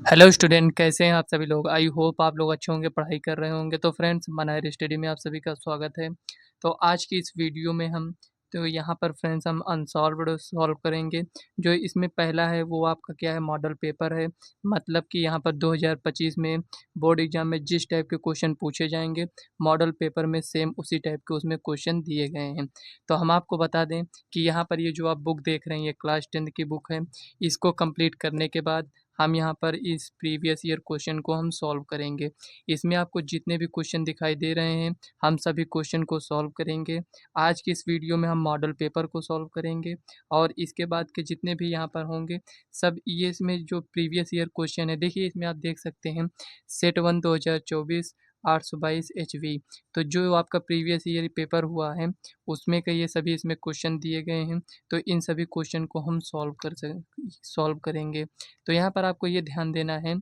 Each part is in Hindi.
हेलो स्टूडेंट, कैसे हैं आप सभी लोग। आई होप आप लोग अच्छे होंगे, पढ़ाई कर रहे होंगे। तो फ्रेंड्स, मनाहिर स्टडी में आप सभी का स्वागत है। तो आज की इस वीडियो में यहाँ पर फ्रेंड्स हम अनसॉल्व्ड सॉल्व करेंगे। जो इसमें पहला है वो आपका क्या है, मॉडल पेपर है। मतलब कि यहाँ पर 2025 में बोर्ड एग्जाम में जिस टाइप के क्वेश्चन पूछे जाएंगे, मॉडल पेपर में सेम उसी टाइप के उसमें क्वेश्चन दिए गए हैं। तो हम आपको बता दें कि यहाँ पर ये जो आप बुक देख रहे हैं, ये क्लास 10 की बुक है। इसको कंप्लीट करने के बाद हम यहाँ पर इस प्रीवियस ईयर क्वेश्चन को हम सॉल्व करेंगे। इसमें आपको जितने भी क्वेश्चन दिखाई दे रहे हैं, हम सभी क्वेश्चन को सॉल्व करेंगे। आज की इस वीडियो में हम मॉडल पेपर को सॉल्व करेंगे और इसके बाद के जितने भी यहाँ पर होंगे, सब ये इसमें जो प्रीवियस ईयर क्वेश्चन है, देखिए इसमें आप देख सकते हैं सेट 1 2024 822 HV। तो जो आपका प्रीवियस ईयर पेपर हुआ है, उसमें का ये सभी इसमें क्वेश्चन दिए गए हैं। तो इन सभी क्वेश्चन को हम सॉल्व करेंगे। तो यहाँ पर आपको ये ध्यान देना है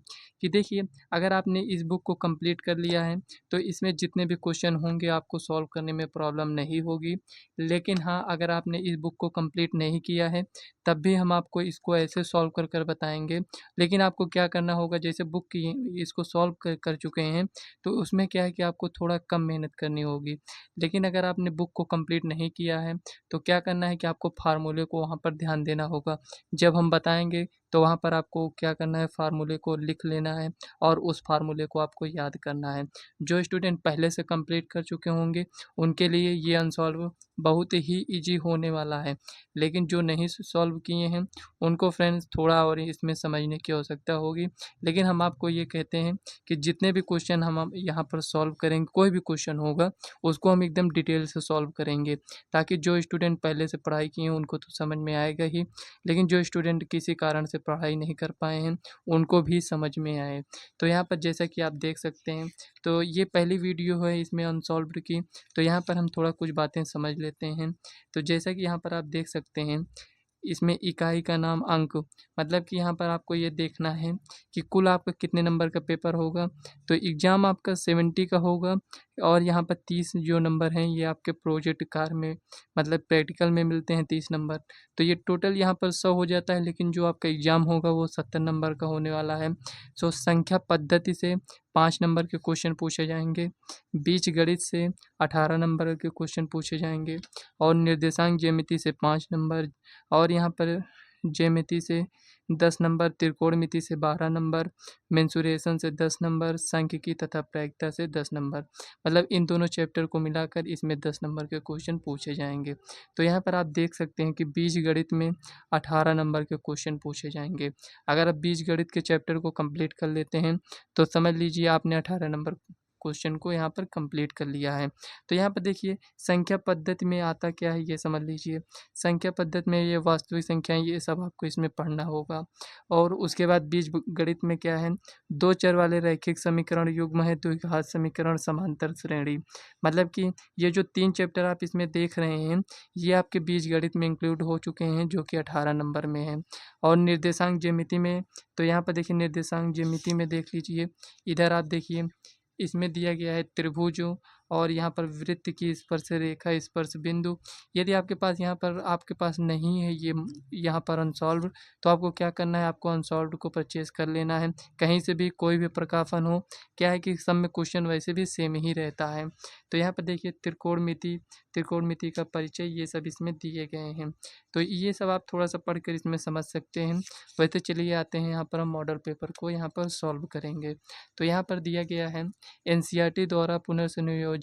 कि देखिए, अगर आपने इस बुक को कंप्लीट कर लिया है तो इसमें जितने भी क्वेश्चन होंगे आपको सॉल्व करने में प्रॉब्लम नहीं होगी। लेकिन हाँ, अगर आपने इस बुक को कंप्लीट नहीं किया है तब भी हम आपको इसको ऐसे सॉल्व कर कर बताएंगे। लेकिन आपको क्या करना होगा, जैसे बुक की इसको सॉल्व कर चुके हैं तो उसमें क्या है कि आपको थोड़ा कम मेहनत करनी होगी। लेकिन अगर आपने बुक को कंप्लीट नहीं किया है तो क्या करना है कि आपको फार्मूले को वहाँ पर ध्यान देना होगा। जब हम बताएंगे तो वहाँ पर आपको क्या करना है, फार्मूले को लिख लेना है और उस फार्मूले को आपको याद करना है। जो स्टूडेंट पहले से कंप्लीट कर चुके होंगे उनके लिए ये अनसॉल्व बहुत ही इजी होने वाला है। लेकिन जो नहीं सॉल्व किए हैं उनको फ्रेंड्स थोड़ा और इसमें समझने की आवश्यकता होगी। लेकिन हम आपको ये कहते हैं कि जितने भी क्वेश्चन हम यहाँ पर सॉल्व करेंगे, कोई भी क्वेश्चन होगा उसको हम एकदम डिटेल से सॉल्व करेंगे, ताकि जो स्टूडेंट पहले से पढ़ाई किए हैं उनको तो समझ में आएगा ही, लेकिन जो स्टूडेंट किसी कारण से पढ़ाई नहीं कर पाए हैं उनको भी समझ में आए। तो यहाँ पर जैसा कि आप देख सकते हैं, तो ये पहली वीडियो है इसमें अनसॉल्व्ड की। तो यहाँ पर हम थोड़ा कुछ बातें समझ लेते हैं। तो जैसा कि यहाँ पर आप देख सकते हैं, इसमें इकाई का नाम अंक, मतलब कि यहाँ पर आपको ये देखना है कि कुल आपका कितने नंबर का पेपर होगा। तो एग्ज़ाम आपका 70 का होगा और यहाँ पर 30 जो नंबर हैं ये आपके प्रोजेक्ट कार में, मतलब प्रैक्टिकल में मिलते हैं 30 नंबर। तो ये टोटल यहाँ पर 100 हो जाता है, लेकिन जो आपका एग्ज़ाम होगा वो 70 नंबर का होने वाला है। सो संख्या पद्धति से 5 नंबर के क्वेश्चन पूछे जाएंगे, बीज गणित से 18 नंबर के क्वेश्चन पूछे जाएंगे और निर्देशांक ज्यामिति से 5 नंबर, और यहाँ पर ज्यामिति से 10 नंबर, त्रिकोणमिति से 12 नंबर, मेंसुरेशन से 10 नंबर, सांख्यिकी तथा प्रायिकता से 10 नंबर। मतलब इन दोनों चैप्टर को मिलाकर इसमें 10 नंबर के क्वेश्चन पूछे जाएंगे। तो यहाँ पर आप देख सकते हैं कि बीजगणित में 18 नंबर के क्वेश्चन पूछे जाएंगे। अगर आप बीजगणित के चैप्टर को कंप्लीट कर लेते हैं तो समझ लीजिए आपने 18 नंबर क्वेश्चन को यहाँ पर कंप्लीट कर लिया है। तो यहाँ पर देखिए, संख्या पद्धति में आता क्या है ये समझ लीजिए। संख्या पद्धति में ये वास्तविक संख्याएं, ये सब आपको इसमें पढ़ना होगा। और उसके बाद बीजगणित में क्या है, दो चर वाले रैखिक समीकरण, युग्म है, द्विघात समीकरण, समांतर श्रेणी। मतलब कि ये जो 3 चैप्टर आप इसमें देख रहे हैं ये आपके बीजगणित में इंक्लूड हो चुके हैं, जो कि 18 नंबर में है। और निर्देशांक ज्यामिति में, तो यहाँ पर देखिए निर्देशांक ज्यामिति में देख लीजिए, इधर आप देखिए इसमें दिया गया है त्रिभुजों और यहाँ पर वृत्त की स्पर्श रेखा, स्पर्श बिंदु। यदि आपके पास यहाँ पर आपके पास नहीं है ये यहाँ पर अनसॉल्व्ड, तो आपको क्या करना है, आपको अनसॉल्व्ड को परचेज कर लेना है। कहीं से भी कोई भी प्रकाशन हो, क्या है कि सब में क्वेश्चन वैसे भी सेम ही रहता है। तो यहाँ पर देखिए त्रिकोणमिति, त्रिकोणमिति का परिचय, ये सब इसमें दिए गए हैं। तो ये सब आप थोड़ा सा पढ़ कर इसमें समझ सकते हैं। वैसे चलिए आते हैं यहाँ पर हम मॉडल पेपर को यहाँ पर सॉल्व करेंगे। तो यहाँ पर दिया गया है एनसीईआरटी द्वारा पुनर्संयोजित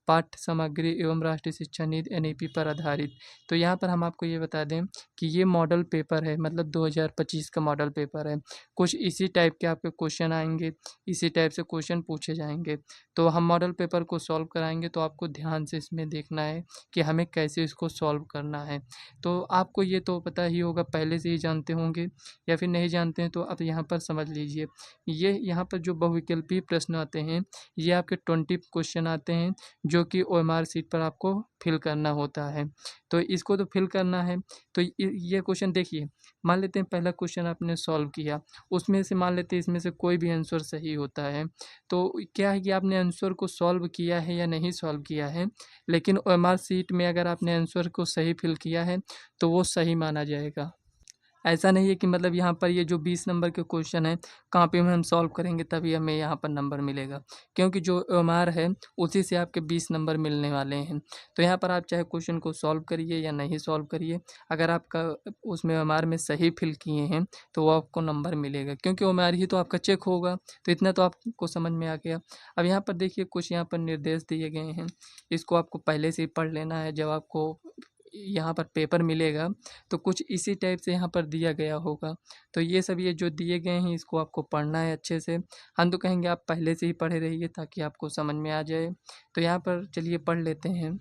पाठ्य सामग्री एवं राष्ट्रीय शिक्षा नीति एनईपी पर आधारित। तो यहाँ पर हम आपको ये बता दें कि ये मॉडल पेपर है, मतलब 2025 का मॉडल पेपर है। कुछ इसी टाइप के आपके क्वेश्चन आएंगे, इसी टाइप से क्वेश्चन पूछे जाएंगे। तो हम मॉडल पेपर को सॉल्व कराएंगे, तो आपको ध्यान से इसमें देखना है कि हमें कैसे इसको सॉल्व करना है। तो आपको ये तो पता ही होगा, पहले से ही जानते होंगे, या फिर नहीं जानते हैं तो आप यहाँ पर समझ लीजिए। ये यहाँ पर जो बहुविकल्पीय प्रश्न आते हैं, ये आपके 20 क्वेश्चन आते हैं, जो कि ओएमआर शीट पर आपको फिल करना होता है। तो इसको तो फिल करना है। तो ये क्वेश्चन देखिए, मान लेते हैं पहला क्वेश्चन आपने सॉल्व किया, उसमें से मान लेते हैं इसमें से कोई भी आंसर सही होता है। तो क्या है कि आपने आंसर को सॉल्व किया है या नहीं सॉल्व किया है, लेकिन ओएमआर शीट में अगर आपने आंसर को सही फिल किया है तो वो सही माना जाएगा। ऐसा नहीं है कि मतलब यहाँ पर ये जो 20 नंबर के क्वेश्चन हैं कॉपी में हम सॉल्व करेंगे तभी हमें यहाँ पर नंबर मिलेगा, क्योंकि जो ओएमआर है उसी से आपके 20 नंबर मिलने वाले हैं। तो यहाँ पर आप चाहे क्वेश्चन को सॉल्व करिए या नहीं सॉल्व करिए, अगर आपका उसमें ओएमआर में सही फिल किए हैं तो वो आपको नंबर मिलेगा, क्योंकि ओएमआर ही तो आपका चेक होगा। तो इतना तो आपको समझ में आ गया। अब यहाँ पर देखिए कुछ यहाँ पर निर्देश दिए गए हैं, इसको आपको पहले से ही पढ़ लेना है। जब आपको यहाँ पर पेपर मिलेगा तो कुछ इसी टाइप से यहाँ पर दिया गया होगा। तो ये सब ये जो दिए गए हैं इसको आपको पढ़ना है अच्छे से। हम तो कहेंगे आप पहले से ही पढ़े रहिए ताकि आपको समझ में आ जाए। तो यहाँ पर चलिए पढ़ लेते हैं।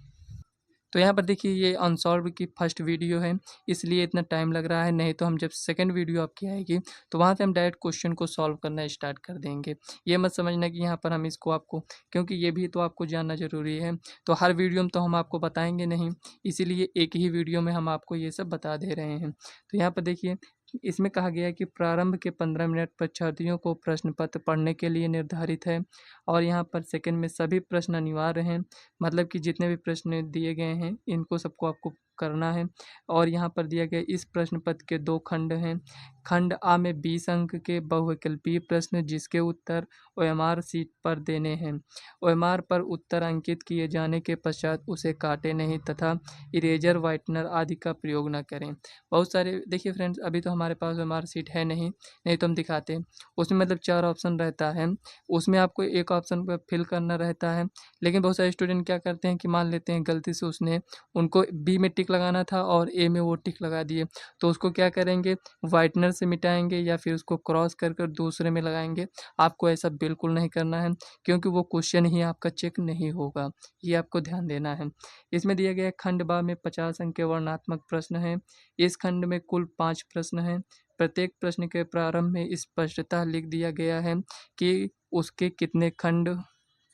तो यहाँ पर देखिए ये अनसॉल्व की फर्स्ट वीडियो है, इसलिए इतना टाइम लग रहा है। नहीं तो हम जब सेकंड वीडियो आपकी आएगी तो वहाँ से हम डायरेक्ट क्वेश्चन को सॉल्व करना स्टार्ट कर देंगे। ये मत समझना कि यहाँ पर हम इसको आपको, क्योंकि ये भी तो आपको जानना ज़रूरी है। तो हर वीडियो में तो हम आपको बताएंगे नहीं, इसीलिए एक ही वीडियो में हम आपको ये सब बता दे रहे हैं। तो यहाँ पर देखिए इसमें कहा गया है कि प्रारंभ के 15 मिनट परीक्षार्थियों को प्रश्न पत्र पढ़ने के लिए निर्धारित है, और यहाँ पर सेकंड में सभी प्रश्न अनिवार्य हैं। मतलब कि जितने भी प्रश्न दिए गए हैं इनको सबको आपको करना है। और यहाँ पर दिया गया इस प्रश्न पत्र के 2 खंड हैं। खंड आ में 20 अंक के बहुविकल्पीय प्रश्न जिसके उत्तर ओएमआर शीट पर देने हैं। ओएमआर पर उत्तर अंकित किए जाने के पश्चात उसे काटे नहीं तथा इरेजर व्हाइटनर आदि का प्रयोग न करें। बहुत सारे देखिए फ्रेंड्स, अभी तो हमारे पास ओएमआर शीट है नहीं, नहीं तो हम दिखाते हैं। उसमें मतलब 4 ऑप्शन रहता है, उसमें आपको एक ऑप्शन पर फिल करना रहता है। लेकिन बहुत सारे स्टूडेंट क्या करते हैं कि मान लेते हैं गलती से उसने उनको बी में टिक लगाना था और ए में वो टिक लगा दिए, तो उसको क्या करेंगे, वाइटनर से मिटाएंगे या फिर उसको क्रॉस कर कर दूसरे में लगाएंगे। आपको ऐसा बिल्कुल नहीं करना है, क्योंकि वो क्वेश्चन ही आपका चेक नहीं होगा। ये आपको ध्यान देना है। इसमें दिया गया खंड बा में 50 अंक के वर्णनात्मक प्रश्न हैं। इस खंड में कुल 5 प्रश्न हैं। प्रत्येक प्रश्न के प्रारंभ में स्पष्टतः लिख दिया गया है कि उसके कितने खंड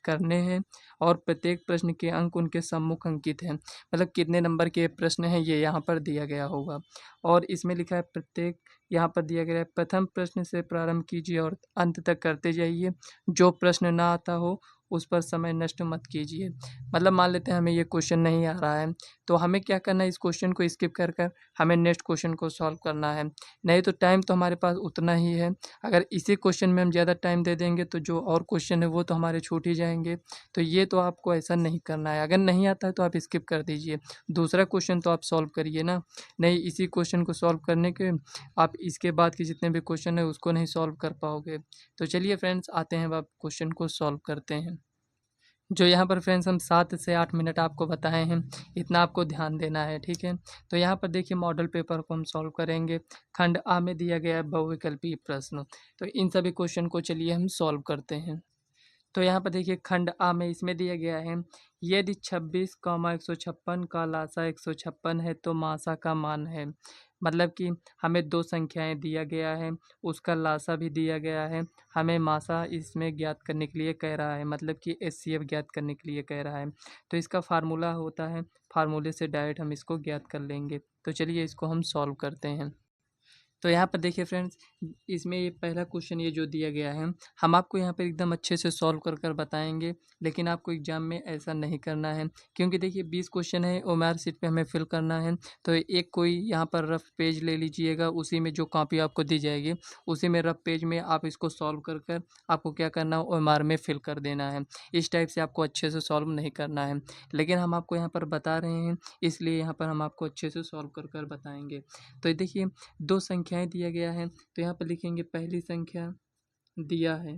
करने हैं और प्रत्येक प्रश्न के अंक उनके सम्मुख अंकित हैं। मतलब कितने नंबर के प्रश्न हैं ये यहाँ पर दिया गया होगा। और इसमें लिखा है प्रत्येक, यहाँ पर दिया गया है प्रथम प्रश्न से प्रारंभ कीजिए और अंत तक करते जाइए। जो प्रश्न ना आता हो उस पर समय नष्ट मत कीजिए। मतलब मान लेते हैं हमें ये क्वेश्चन नहीं आ रहा है, तो हमें क्या करना है, इस क्वेश्चन को स्किप कर कर हमें नेक्स्ट क्वेश्चन को सॉल्व करना है। नहीं तो टाइम तो हमारे पास उतना ही है। अगर इसी क्वेश्चन में हम ज़्यादा टाइम दे देंगे तो जो और क्वेश्चन है वो तो हमारे छूट ही जाएंगे। तो ये तो आपको ऐसा नहीं करना है। अगर नहीं आता है तो आप स्किप कर दीजिए, दूसरा क्वेश्चन तो आप सॉल्व करिए ना। नहीं, इसी क्वेश्चन को सॉल्व करने के आप इसके बाद के जितने भी क्वेश्चन है उसको नहीं सॉल्व कर पाओगे। तो चलिए फ्रेंड्स आते हैं, अब आप क्वेश्चन को सॉल्व करते हैं। जो यहाँ पर फ्रेंड्स हम 7 से 8 मिनट आपको बताए हैं, इतना आपको ध्यान देना है, ठीक है। तो यहाँ पर देखिए मॉडल पेपर को हम सॉल्व करेंगे। खंड आ में दिया गया है बहुविकल्पीय प्रश्न, तो इन सभी क्वेश्चन को चलिए हम सॉल्व करते हैं। तो यहाँ पर देखिए खंड आ में इसमें दिया गया है, यदि 26 कॉमा 156 का लासा 156 है तो मासा का मान है। मतलब कि हमें दो संख्याएं दिया गया है, उसका लासा भी दिया गया है, हमें मासा इसमें ज्ञात करने के लिए कह रहा है, मतलब कि एचसीएफ ज्ञात करने के लिए कह रहा है। तो इसका फार्मूला होता है, फार्मूले से डायरेक्ट हम इसको ज्ञात कर लेंगे। तो चलिए इसको हम सॉल्व करते हैं। तो यहाँ पर देखिए फ्रेंड्स, इसमें ये पहला क्वेश्चन ये जो दिया गया है, हम आपको यहाँ पर एकदम अच्छे से सॉल्व कर कर बताएंगे, लेकिन आपको एग्जाम में ऐसा नहीं करना है। क्योंकि देखिए 20 क्वेश्चन है, ओएमआर शीट पे हमें फिल करना है। तो एक कोई यहाँ पर रफ पेज ले लीजिएगा, उसी में जो कॉपी आपको दी जाएगी उसी में रफ पेज में आप इसको सॉल्व कर कर आपको क्या करना है, ओएमआर में फिल कर देना है। इस टाइप से आपको अच्छे से सॉल्व नहीं करना है, लेकिन हम आपको यहाँ पर बता रहे हैं, इसलिए यहाँ पर हम आपको अच्छे से सॉल्व कर कर बताएंगे। तो देखिए दो संख्याएं दिया गया है, तो यहाँ पर लिखेंगे पहली संख्या दिया है,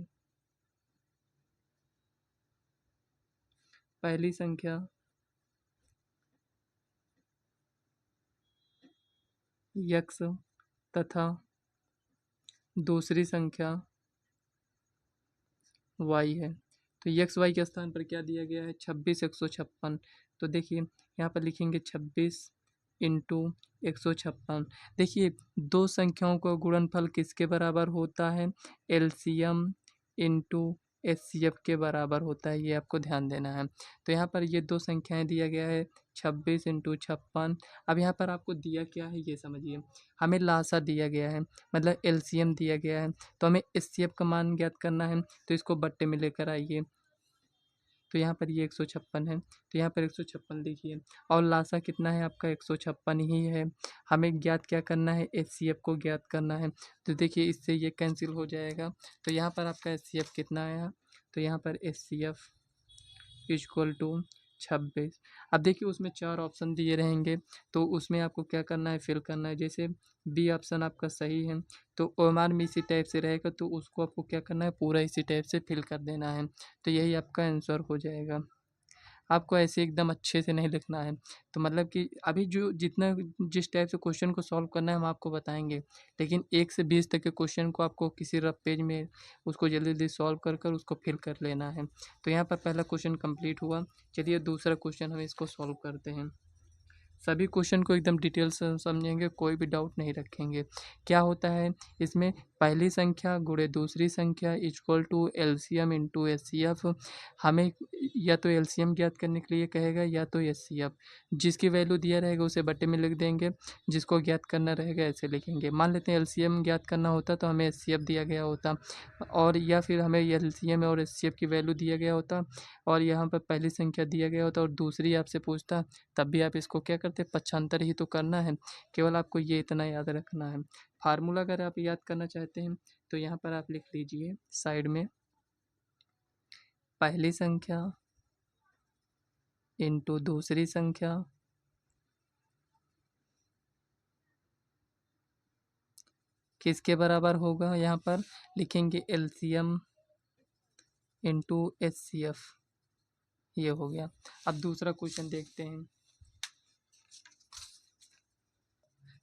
पहली संख्या यक्स तथा दूसरी संख्या वाई है। तो यक्स वाई के स्थान पर क्या दिया गया है, 26 156। तो देखिए यहाँ पर लिखेंगे 26 इंटू 156। देखिए दो संख्याओं का गुणनफल किसके बराबर होता है, एलसीएम इंटू एचसीएफ के बराबर होता है, ये आपको ध्यान देना है। तो यहाँ पर ये दो संख्याएं दिया गया है 26 इंटू 56। अब यहाँ पर आपको दिया क्या है ये समझिए, हमें लासा दिया गया है, मतलब एलसीएम दिया गया है, तो हमें एचसीएफ का मान ज्ञात करना है। तो इसको बट्टे में लेकर आइए। तो यहाँ पर ये 156 है, तो यहाँ पर 156 लिखिए। और लासा कितना है आपका 156 ही है। हमें ज्ञात क्या करना है, एचसीएफ को ज्ञात करना है। तो देखिए इससे ये कैंसिल हो जाएगा, तो यहाँ पर आपका एचसीएफ कितना आया, तो यहाँ पर एचसीएफ इक्वल टू 26। अब देखिए उसमें 4 ऑप्शन दिए रहेंगे, तो उसमें आपको क्या करना है, फिल करना है। जैसे बी ऑप्शन आपका सही है, तो ओमान में इसी टाइप से रहेगा, तो उसको आपको क्या करना है, पूरा इसी टाइप से फिल कर देना है। तो यही आपका आंसर हो जाएगा। आपको ऐसे एकदम अच्छे से नहीं लिखना है। तो मतलब कि अभी जो जितना जिस टाइप से क्वेश्चन को सॉल्व करना है हम आपको बताएँगे, लेकिन 1 से 20 तक के क्वेश्चन को आपको किसी रफ पेज में उसको जल्दी-जल्दी सॉल्व कर कर उसको फिल कर लेना है। तो यहाँ पर पहला क्वेश्चन कंप्लीट हुआ। चलिए दूसरा क्वेश्चन हम इसको सॉल्व करते हैं। सभी क्वेश्चन को एकदम डिटेल से समझेंगे, कोई भी डाउट नहीं रखेंगे। क्या होता है इसमें, पहली संख्या गुणे दूसरी संख्या equal to LCM into HCF. हमें या तो एलसीएम ज्ञात करने के लिए कहेगा या तो एचसीएफ। जिसकी वैल्यू दिया रहेगा उसे बटे में लिख देंगे, जिसको ज्ञात करना रहेगा ऐसे लिखेंगे। मान लेते हैं एलसीएम ज्ञात करना होता तो हमें एचसीएफ दिया गया होता, और या फिर हमें एलसीएम और एचसीएफ की वैल्यू दिया गया होता, और यहाँ पर पहली संख्या दिया गया होता और दूसरी आपसे पूछता, तब भी आप इसको क्या करते, पक्षांतर ही तो करना है। केवल आपको ये इतना याद रखना है। फार्मूला अगर आप याद करना चाहते हैं तो यहाँ पर आप लिख लीजिए साइड में, पहली संख्या इंटू दूसरी संख्या किसके बराबर होगा, यहाँ पर लिखेंगे एलसीएम इंटू एचसीएफ। ये हो गया। अब दूसरा क्वेश्चन देखते हैं।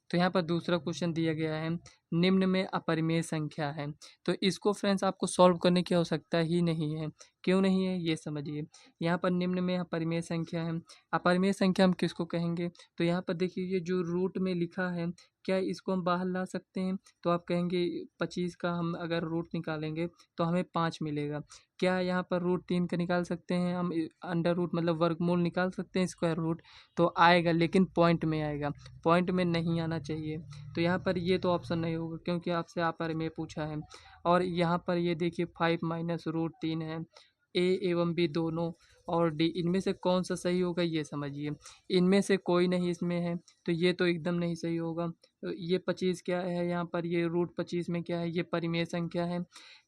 तो यहाँ पर दूसरा क्वेश्चन दिया गया है, निम्न में अपरिमेय संख्या है। तो इसको फ्रेंड्स आपको सॉल्व करने की आवश्यकता ही नहीं है। क्यों नहीं है ये समझिए। यहाँ पर निम्न में अपरिमेय संख्या है। अपरिमेय संख्या हम किसको कहेंगे, तो यहाँ पर देखिए ये जो रूट में लिखा है, क्या इसको हम बाहर ला सकते हैं, तो आप कहेंगे 25 का हम अगर रूट निकालेंगे तो हमें 5 मिलेगा। क्या यहाँ पर रूट 3 का निकाल सकते हैं हम, अंडर रूट मतलब वर्गमूल निकाल सकते हैं, स्क्वायर रूट तो आएगा, लेकिन पॉइंट में आएगा, पॉइंट में नहीं आना चाहिए। तो यहाँ पर ये तो ऑप्शन नहीं होगा क्योंकि आपसे अपरिमेय पूछा है। और यहाँ पर ये देखिए 5 माइनस रूट 3 है, ए एवं बी दोनों और डी, इनमें से कौन सा सही होगा ये समझिए। इनमें से कोई नहीं इसमें है, तो ये तो एकदम नहीं सही होगा। तो ये 25 क्या है, यहाँ पर ये रूट 25 में क्या है, ये परिमेय संख्या है।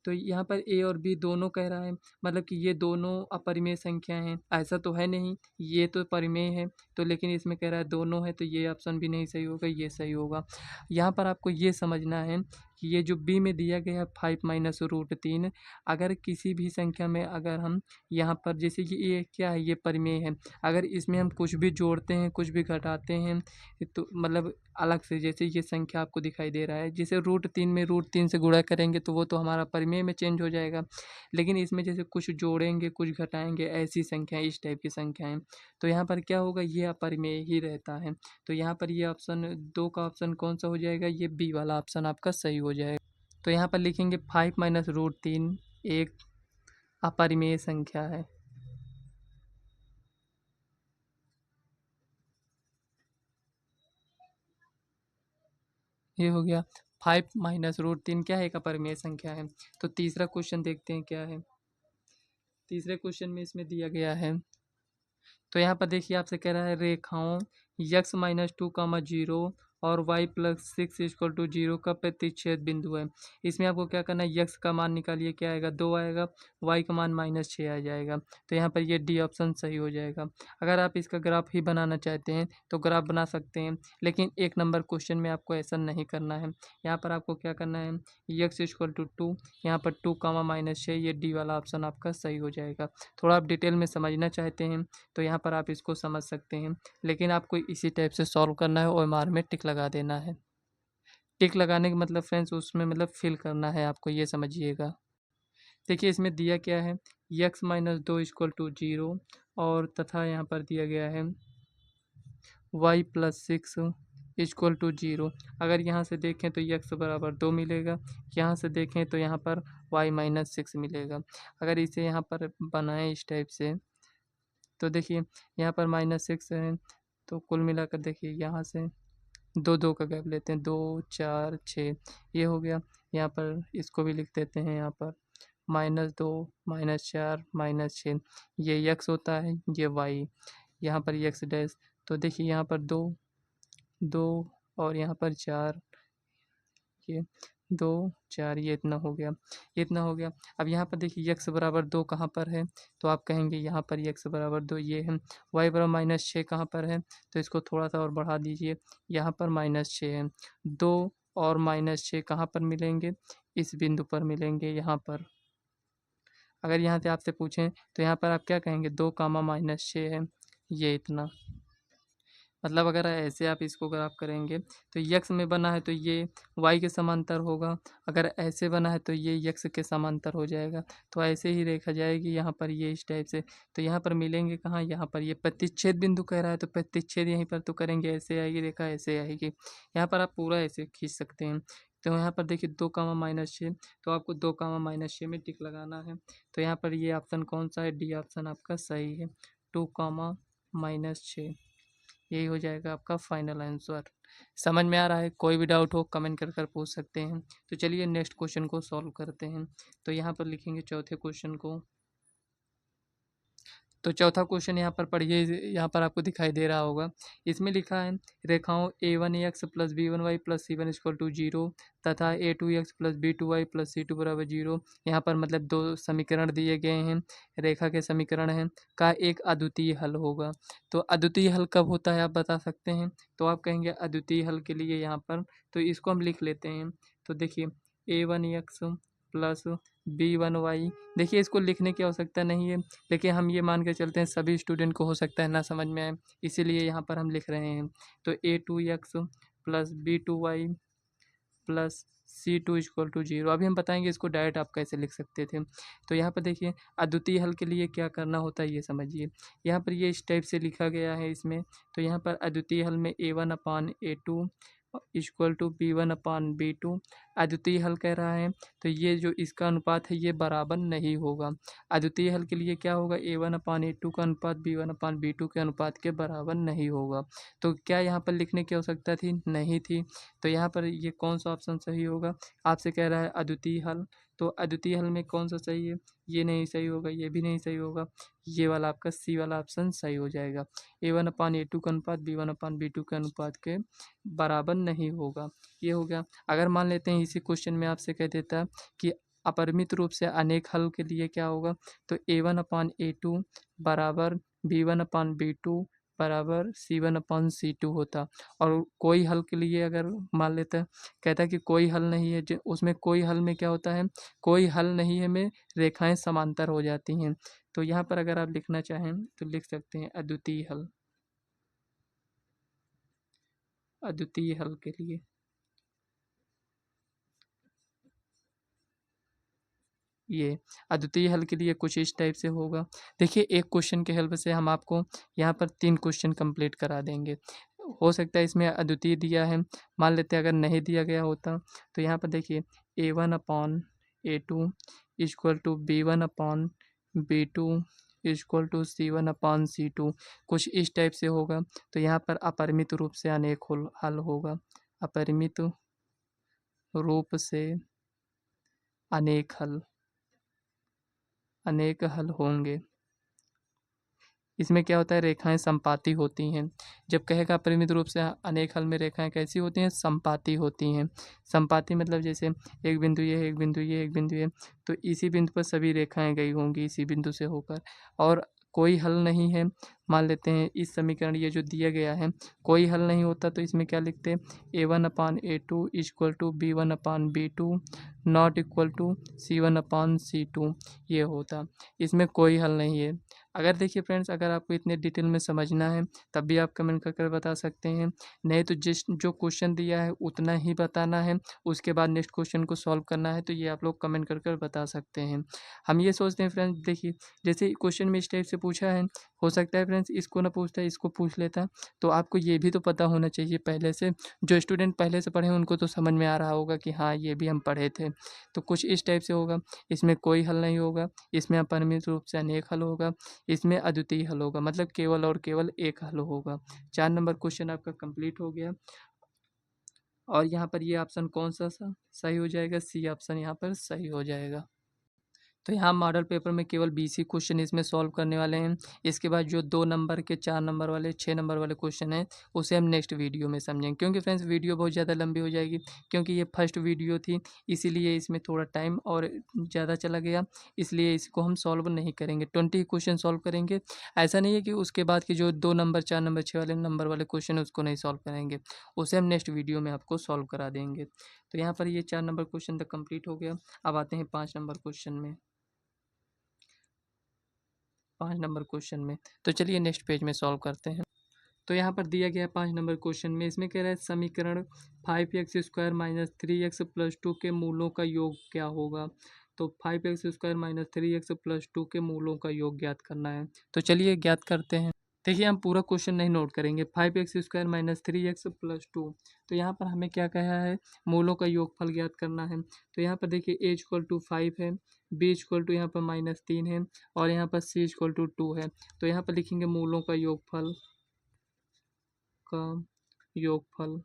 तो यहाँ पर ए और बी दोनों कह रहा है, मतलब कि ये दोनों अपरिमेय संख्या हैं, ऐसा तो है नहीं, ये तो परिमेय है। तो लेकिन इसमें कह रहा है दोनों है, तो ये ऑप्शन भी नहीं सही होगा, ये सही होगा। यहाँ पर आपको ये समझना है कि ये जो बी में दिया गया है 5 माइनस रूट 3, अगर किसी भी संख्या में अगर हम यहाँ पर जैसे कि ये क्या है, ये परिमेय है, अगर इसमें हम कुछ भी जोड़ते हैं कुछ भी घटाते हैं तो मतलब अलग से, जैसे ये संख्या आपको दिखाई दे रहा है, जैसे रूट 3 में रूट 3 से गुणा करेंगे तो वो तो हमारा परिमेय में चेंज हो जाएगा, लेकिन इसमें जैसे कुछ जोड़ेंगे कुछ घटाएंगे ऐसी संख्याएं, इस टाइप की संख्याएं, तो यहाँ पर क्या होगा, ये अपरिमेय ही रहता है। तो यहाँ पर ये ऑप्शन 2 का ऑप्शन कौन सा हो जाएगा, ये बी वाला ऑप्शन आपका सही हो जाएगा। तो यहाँ पर लिखेंगे 5 माइनस रूट 3 एक अपरिमेय संख्या है। ये हो गया। 5 माइनस रूट 3 क्या है, एक अपरिमेय संख्या है। तो तीसरा क्वेश्चन देखते हैं क्या है। तीसरे क्वेश्चन में इसमें दिया गया है, तो यहाँ पर देखिए आपसे कह रहा है रेखाओं x minus two comma zero और y plus six equal to zero का प्रतिच्छेद बिंदु है। इसमें आपको क्या करना है, यक्स का मान निकालिए, क्या आएगा 2 आएगा, वाई का मान -6 आ जाएगा। तो यहाँ पर ये डी ऑप्शन सही हो जाएगा। अगर आप इसका ग्राफ ही बनाना चाहते हैं तो ग्राफ बना सकते हैं, लेकिन 1 नंबर क्वेश्चन में आपको ऐसा नहीं करना है। यहाँ पर आपको क्या करना है, यक्स इक्वल टू 2, यहाँ पर 2 कामा -6, ये डी वाला ऑप्शन आपका सही हो जाएगा। थोड़ा आप डिटेल में समझना चाहते हैं तो यहाँ पर आप इसको समझ सकते हैं, लेकिन आपको इसी टाइप से सॉल्व करना है, ओएमआर में टिक लगा देना है। टिक लगाने का मतलब फ्रेंड्स उसमें मतलब फिल करना है आपको, ये समझिएगा। देखिए इसमें दिया क्या है, यक्स माइनस 2 इक्वल टू 0 और तथा यहाँ पर दिया गया है वाई प्लस 6 इक्वल टू 0। अगर यहाँ से देखें तो यक्स बराबर 2 मिलेगा, यहाँ से देखें तो यहाँ पर वाई माइनस 6 मिलेगा। अगर इसे यहाँ पर बनाएं इस टाइप से तो देखिए यहाँ पर -6 है, तो कुल मिलाकर देखिए यहाँ से दो दो का गैप लेते हैं, 2 4 6 ये हो गया। यहाँ पर इसको भी लिख देते हैं यहाँ पर -2 -4 -6 ये x होता है, ये y, यहाँ पर x डैश। तो देखिए यहाँ पर 2 2 और यहाँ पर 4, ये 2 4, ये इतना हो गया, ये इतना हो गया। अब यहाँ पर देखिए x बराबर 2 कहाँ पर है, तो आप कहेंगे यहाँ पर x बराबर 2 ये है। y बराबर -6 कहाँ पर है, तो इसको थोड़ा सा और बढ़ा दीजिए, यहाँ पर -6 है। 2 और -6 कहाँ पर मिलेंगे, इस बिंदु पर मिलेंगे, यहाँ पर। अगर यहाँ से आपसे पूछें तो यहाँ पर आप क्या कहेंगे, 2 कामा -6 है, ये इतना। मतलब अगर ऐसे आप इसको अगर आप करेंगे तो यक्स में बना है तो ये वाई के समांतर होगा, अगर ऐसे बना है तो ये यक्स के समांतर हो जाएगा। तो ऐसे ही रेखा जाएगी यहाँ पर, ये इस टाइप से। तो यहाँ पर मिलेंगे कहाँ, यहाँ पर। ये प्रतिच्छेद बिंदु कह रहा है तो प्रतिच्छेद यहीं पर तो करेंगे, ऐसे आएगी रेखा, ऐसे आएगी। यहाँ पर आप पूरा ऐसे खींच सकते हैं। तो यहाँ पर देखिए 2 कामा -6, तो आपको 2 कामा -6 में टिक लगाना है। तो यहाँ पर ये ऑप्शन कौन सा है, डी ऑप्शन आपका सही है, 2 कामा -6, यही हो जाएगा आपका फाइनल आंसर। समझ में आ रहा है? कोई भी डाउट हो कमेंट कर कर पूछ सकते हैं। तो चलिए नेक्स्ट क्वेश्चन को सॉल्व करते हैं। तो यहाँ पर लिखेंगे चौथे क्वेश्चन को। तो चौथा क्वेश्चन यहाँ पर पढ़िए, यहाँ पर आपको दिखाई दे रहा होगा। इसमें लिखा है रेखाओं a1x plus b1y plus c1 equal to 0 तथा a2x plus b2y plus c2 बराबर 0। यहाँ पर मतलब दो समीकरण दिए गए हैं, रेखा के समीकरण हैं, का एक अद्वितीय हल होगा। तो अद्वितीय हल कब होता है आप बता सकते हैं? तो आप कहेंगे अद्वितीय हल के लिए यहाँ पर, तो इसको हम लिख लेते हैं। तो देखिए a1x प्लस b1y, देखिए इसको लिखने की आवश्यकता नहीं है, लेकिन हम ये मान के चलते हैं सभी स्टूडेंट को हो सकता है ना समझ में आए, इसीलिए यहाँ पर हम लिख रहे हैं। तो a2x plus b2y plus c2 equal to 0। अभी हम बताएंगे इसको डायरेक्ट आप कैसे लिख सकते थे। तो यहाँ पर देखिए अद्वितीय हल के लिए क्या करना होता है ये समझिए। यहाँ पर ये इस टाइप से लिखा गया है इसमें। तो यहाँ पर अद्वितीय हल में a1/a2 इक्वल टू b1/b2, अद्वितीय हल कह रहा है, तो ये जो इसका अनुपात है ये बराबर नहीं होगा। अद्वितीय हल के लिए क्या होगा, a1/a2 का अनुपात b1/b2 के अनुपात के बराबर नहीं होगा। तो क्या यहाँ पर लिखने की आवश्यकता थी, नहीं थी। तो यहाँ पर ये कौन सा ऑप्शन सही होगा, आपसे कह रहा है अद्वितीय हल, तो अद्वितीय हल में कौन सा सही है, ये नहीं सही होगा, ये भी नहीं सही होगा, ये वाला आपका सी वाला ऑप्शन सही हो जाएगा। a1/a2 का अनुपात b1/b2 के अनुपात के बराबर नहीं होगा, ये हो गया। अगर मान लेते हैं इसी क्वेश्चन में आपसे कह देता कि अपरिमित रूप से अनेक हल के लिए क्या होगा, तो a1/a2 बराबर b1/b2 बराबर c1/c2 होता। और कोई हल के लिए अगर मान लेता है, कहता है कि कोई हल नहीं है, जो उसमें कोई हल में क्या होता है, कोई हल नहीं है में रेखाएं समांतर हो जाती हैं। तो यहाँ पर अगर आप लिखना चाहें तो लिख सकते हैं अद्वितीय हल, अद्वितीय हल के लिए ये अद्वितीय हल के लिए कुछ इस टाइप से होगा। देखिए एक क्वेश्चन के हेल्प से हम आपको यहाँ पर 3 क्वेश्चन कंप्लीट करा देंगे। हो सकता है इसमें अद्वितीय दिया है, मान लेते हैं अगर नहीं दिया गया होता तो यहाँ पर देखिए a1/a2 equal to b1/b2 equal to c1/c2, कुछ इस टाइप से होगा। तो यहाँ पर अपरिमित रूप से अनेक हल होगा, अपरिमित रूप से अनेक हल, अनेक हल होंगे। इसमें क्या होता है, रेखाएं संपाती होती हैं। जब कहेगा अपरिमित रूप से अनेक हल में रेखाएं कैसी होती हैं, संपाती होती हैं। संपाती मतलब जैसे एक बिंदु ये है, एक बिंदु ये, एक बिंदु ये, तो इसी बिंदु पर सभी रेखाएं गई होंगी इसी बिंदु से होकर। और कोई हल नहीं है, मान लेते हैं इस समीकरण ये जो दिया गया है कोई हल नहीं होता, तो इसमें क्या लिखते हैं, a1/a2 equal to b1/b2 not equal to c1/c2, ये होता। इसमें कोई हल नहीं है। अगर देखिए फ्रेंड्स, अगर आपको इतने डिटेल में समझना है तब भी आप कमेंट कर कर बता सकते हैं, नहीं तो जिस जो क्वेश्चन दिया है उतना ही बताना है, उसके बाद नेक्स्ट क्वेश्चन को सॉल्व करना है, तो ये आप लोग कमेंट कर कर बता सकते हैं। हम ये सोचते हैं फ्रेंड्स, देखिए जैसे क्वेश्चन में इस टाइप से पूछा है, हो सकता है फ्रेंड्स इसको ना पूछता है, इसको पूछ लेता, तो आपको ये भी तो पता होना चाहिए पहले से। जो स्टूडेंट पहले से पढ़े हैं उनको तो समझ में आ रहा होगा कि हाँ ये भी हम पढ़े थे। तो कुछ इस टाइप से होगा, इसमें कोई हल नहीं होगा, इसमें अपरिमित रूप से अनेक हल होगा, इसमें अद्वितीय हल होगा, मतलब केवल और केवल एक हल होगा। 4 नंबर क्वेश्चन आपका कंप्लीट हो गया। और यहाँ पर ये ऑप्शन कौन सा सही हो जाएगा, सी ऑप्शन यहाँ पर सही हो जाएगा। तो यहाँ मॉडल पेपर में केवल 20 ही क्वेश्चन इसमें सॉल्व करने वाले हैं। इसके बाद जो 2 नंबर के, 4 नंबर वाले, 6 नंबर वाले क्वेश्चन हैं उसे हम नेक्स्ट वीडियो में समझेंगे, क्योंकि फ्रेंड्स वीडियो बहुत ज़्यादा लंबी हो जाएगी, क्योंकि ये फर्स्ट वीडियो थी, इसीलिए इसमें थोड़ा टाइम और ज़्यादा चला गया, इसलिए इसको हम सॉल्व नहीं करेंगे। 20 क्वेश्चन सॉल्व करेंगे। ऐसा नहीं है कि उसके बाद के जो 2 नंबर, 4 नंबर, 6 वाले नंबर वाले क्वेश्चन उसको नहीं सॉल्व करेंगे, उसे हम नेक्स्ट वीडियो में आपको सॉल्व करा देंगे। तो यहाँ पर ये 4 नंबर क्वेश्चन तक कंप्लीट हो गया। अब आते हैं 5 नंबर क्वेश्चन में। 5 नंबर क्वेश्चन में तो चलिए नेक्स्ट पेज में सॉल्व करते हैं। तो यहाँ पर दिया गया 5 नंबर क्वेश्चन में, इसमें कह रहा है समीकरण 5x² माइनस 3x प्लस 2 के मूलों का योग क्या होगा। तो 5x² माइनस 3x प्लस 2 के मूलों का योग ज्ञात करना है। तो चलिए ज्ञात करते हैं। देखिए हम पूरा क्वेश्चन नहीं नोट करेंगे। 5x² माइनस 3x प्लस 2, तो यहाँ पर हमें क्या कहा है, मूलों का योगफल ज्ञात करना है। तो यहाँ पर देखिए a इक्वल टू 5 है, b इक्वल टू यहाँ पर -3 है, और यहाँ पर c इक्वल टू 2 है। तो यहाँ पर लिखेंगे मूलों का योगफल का योगफल।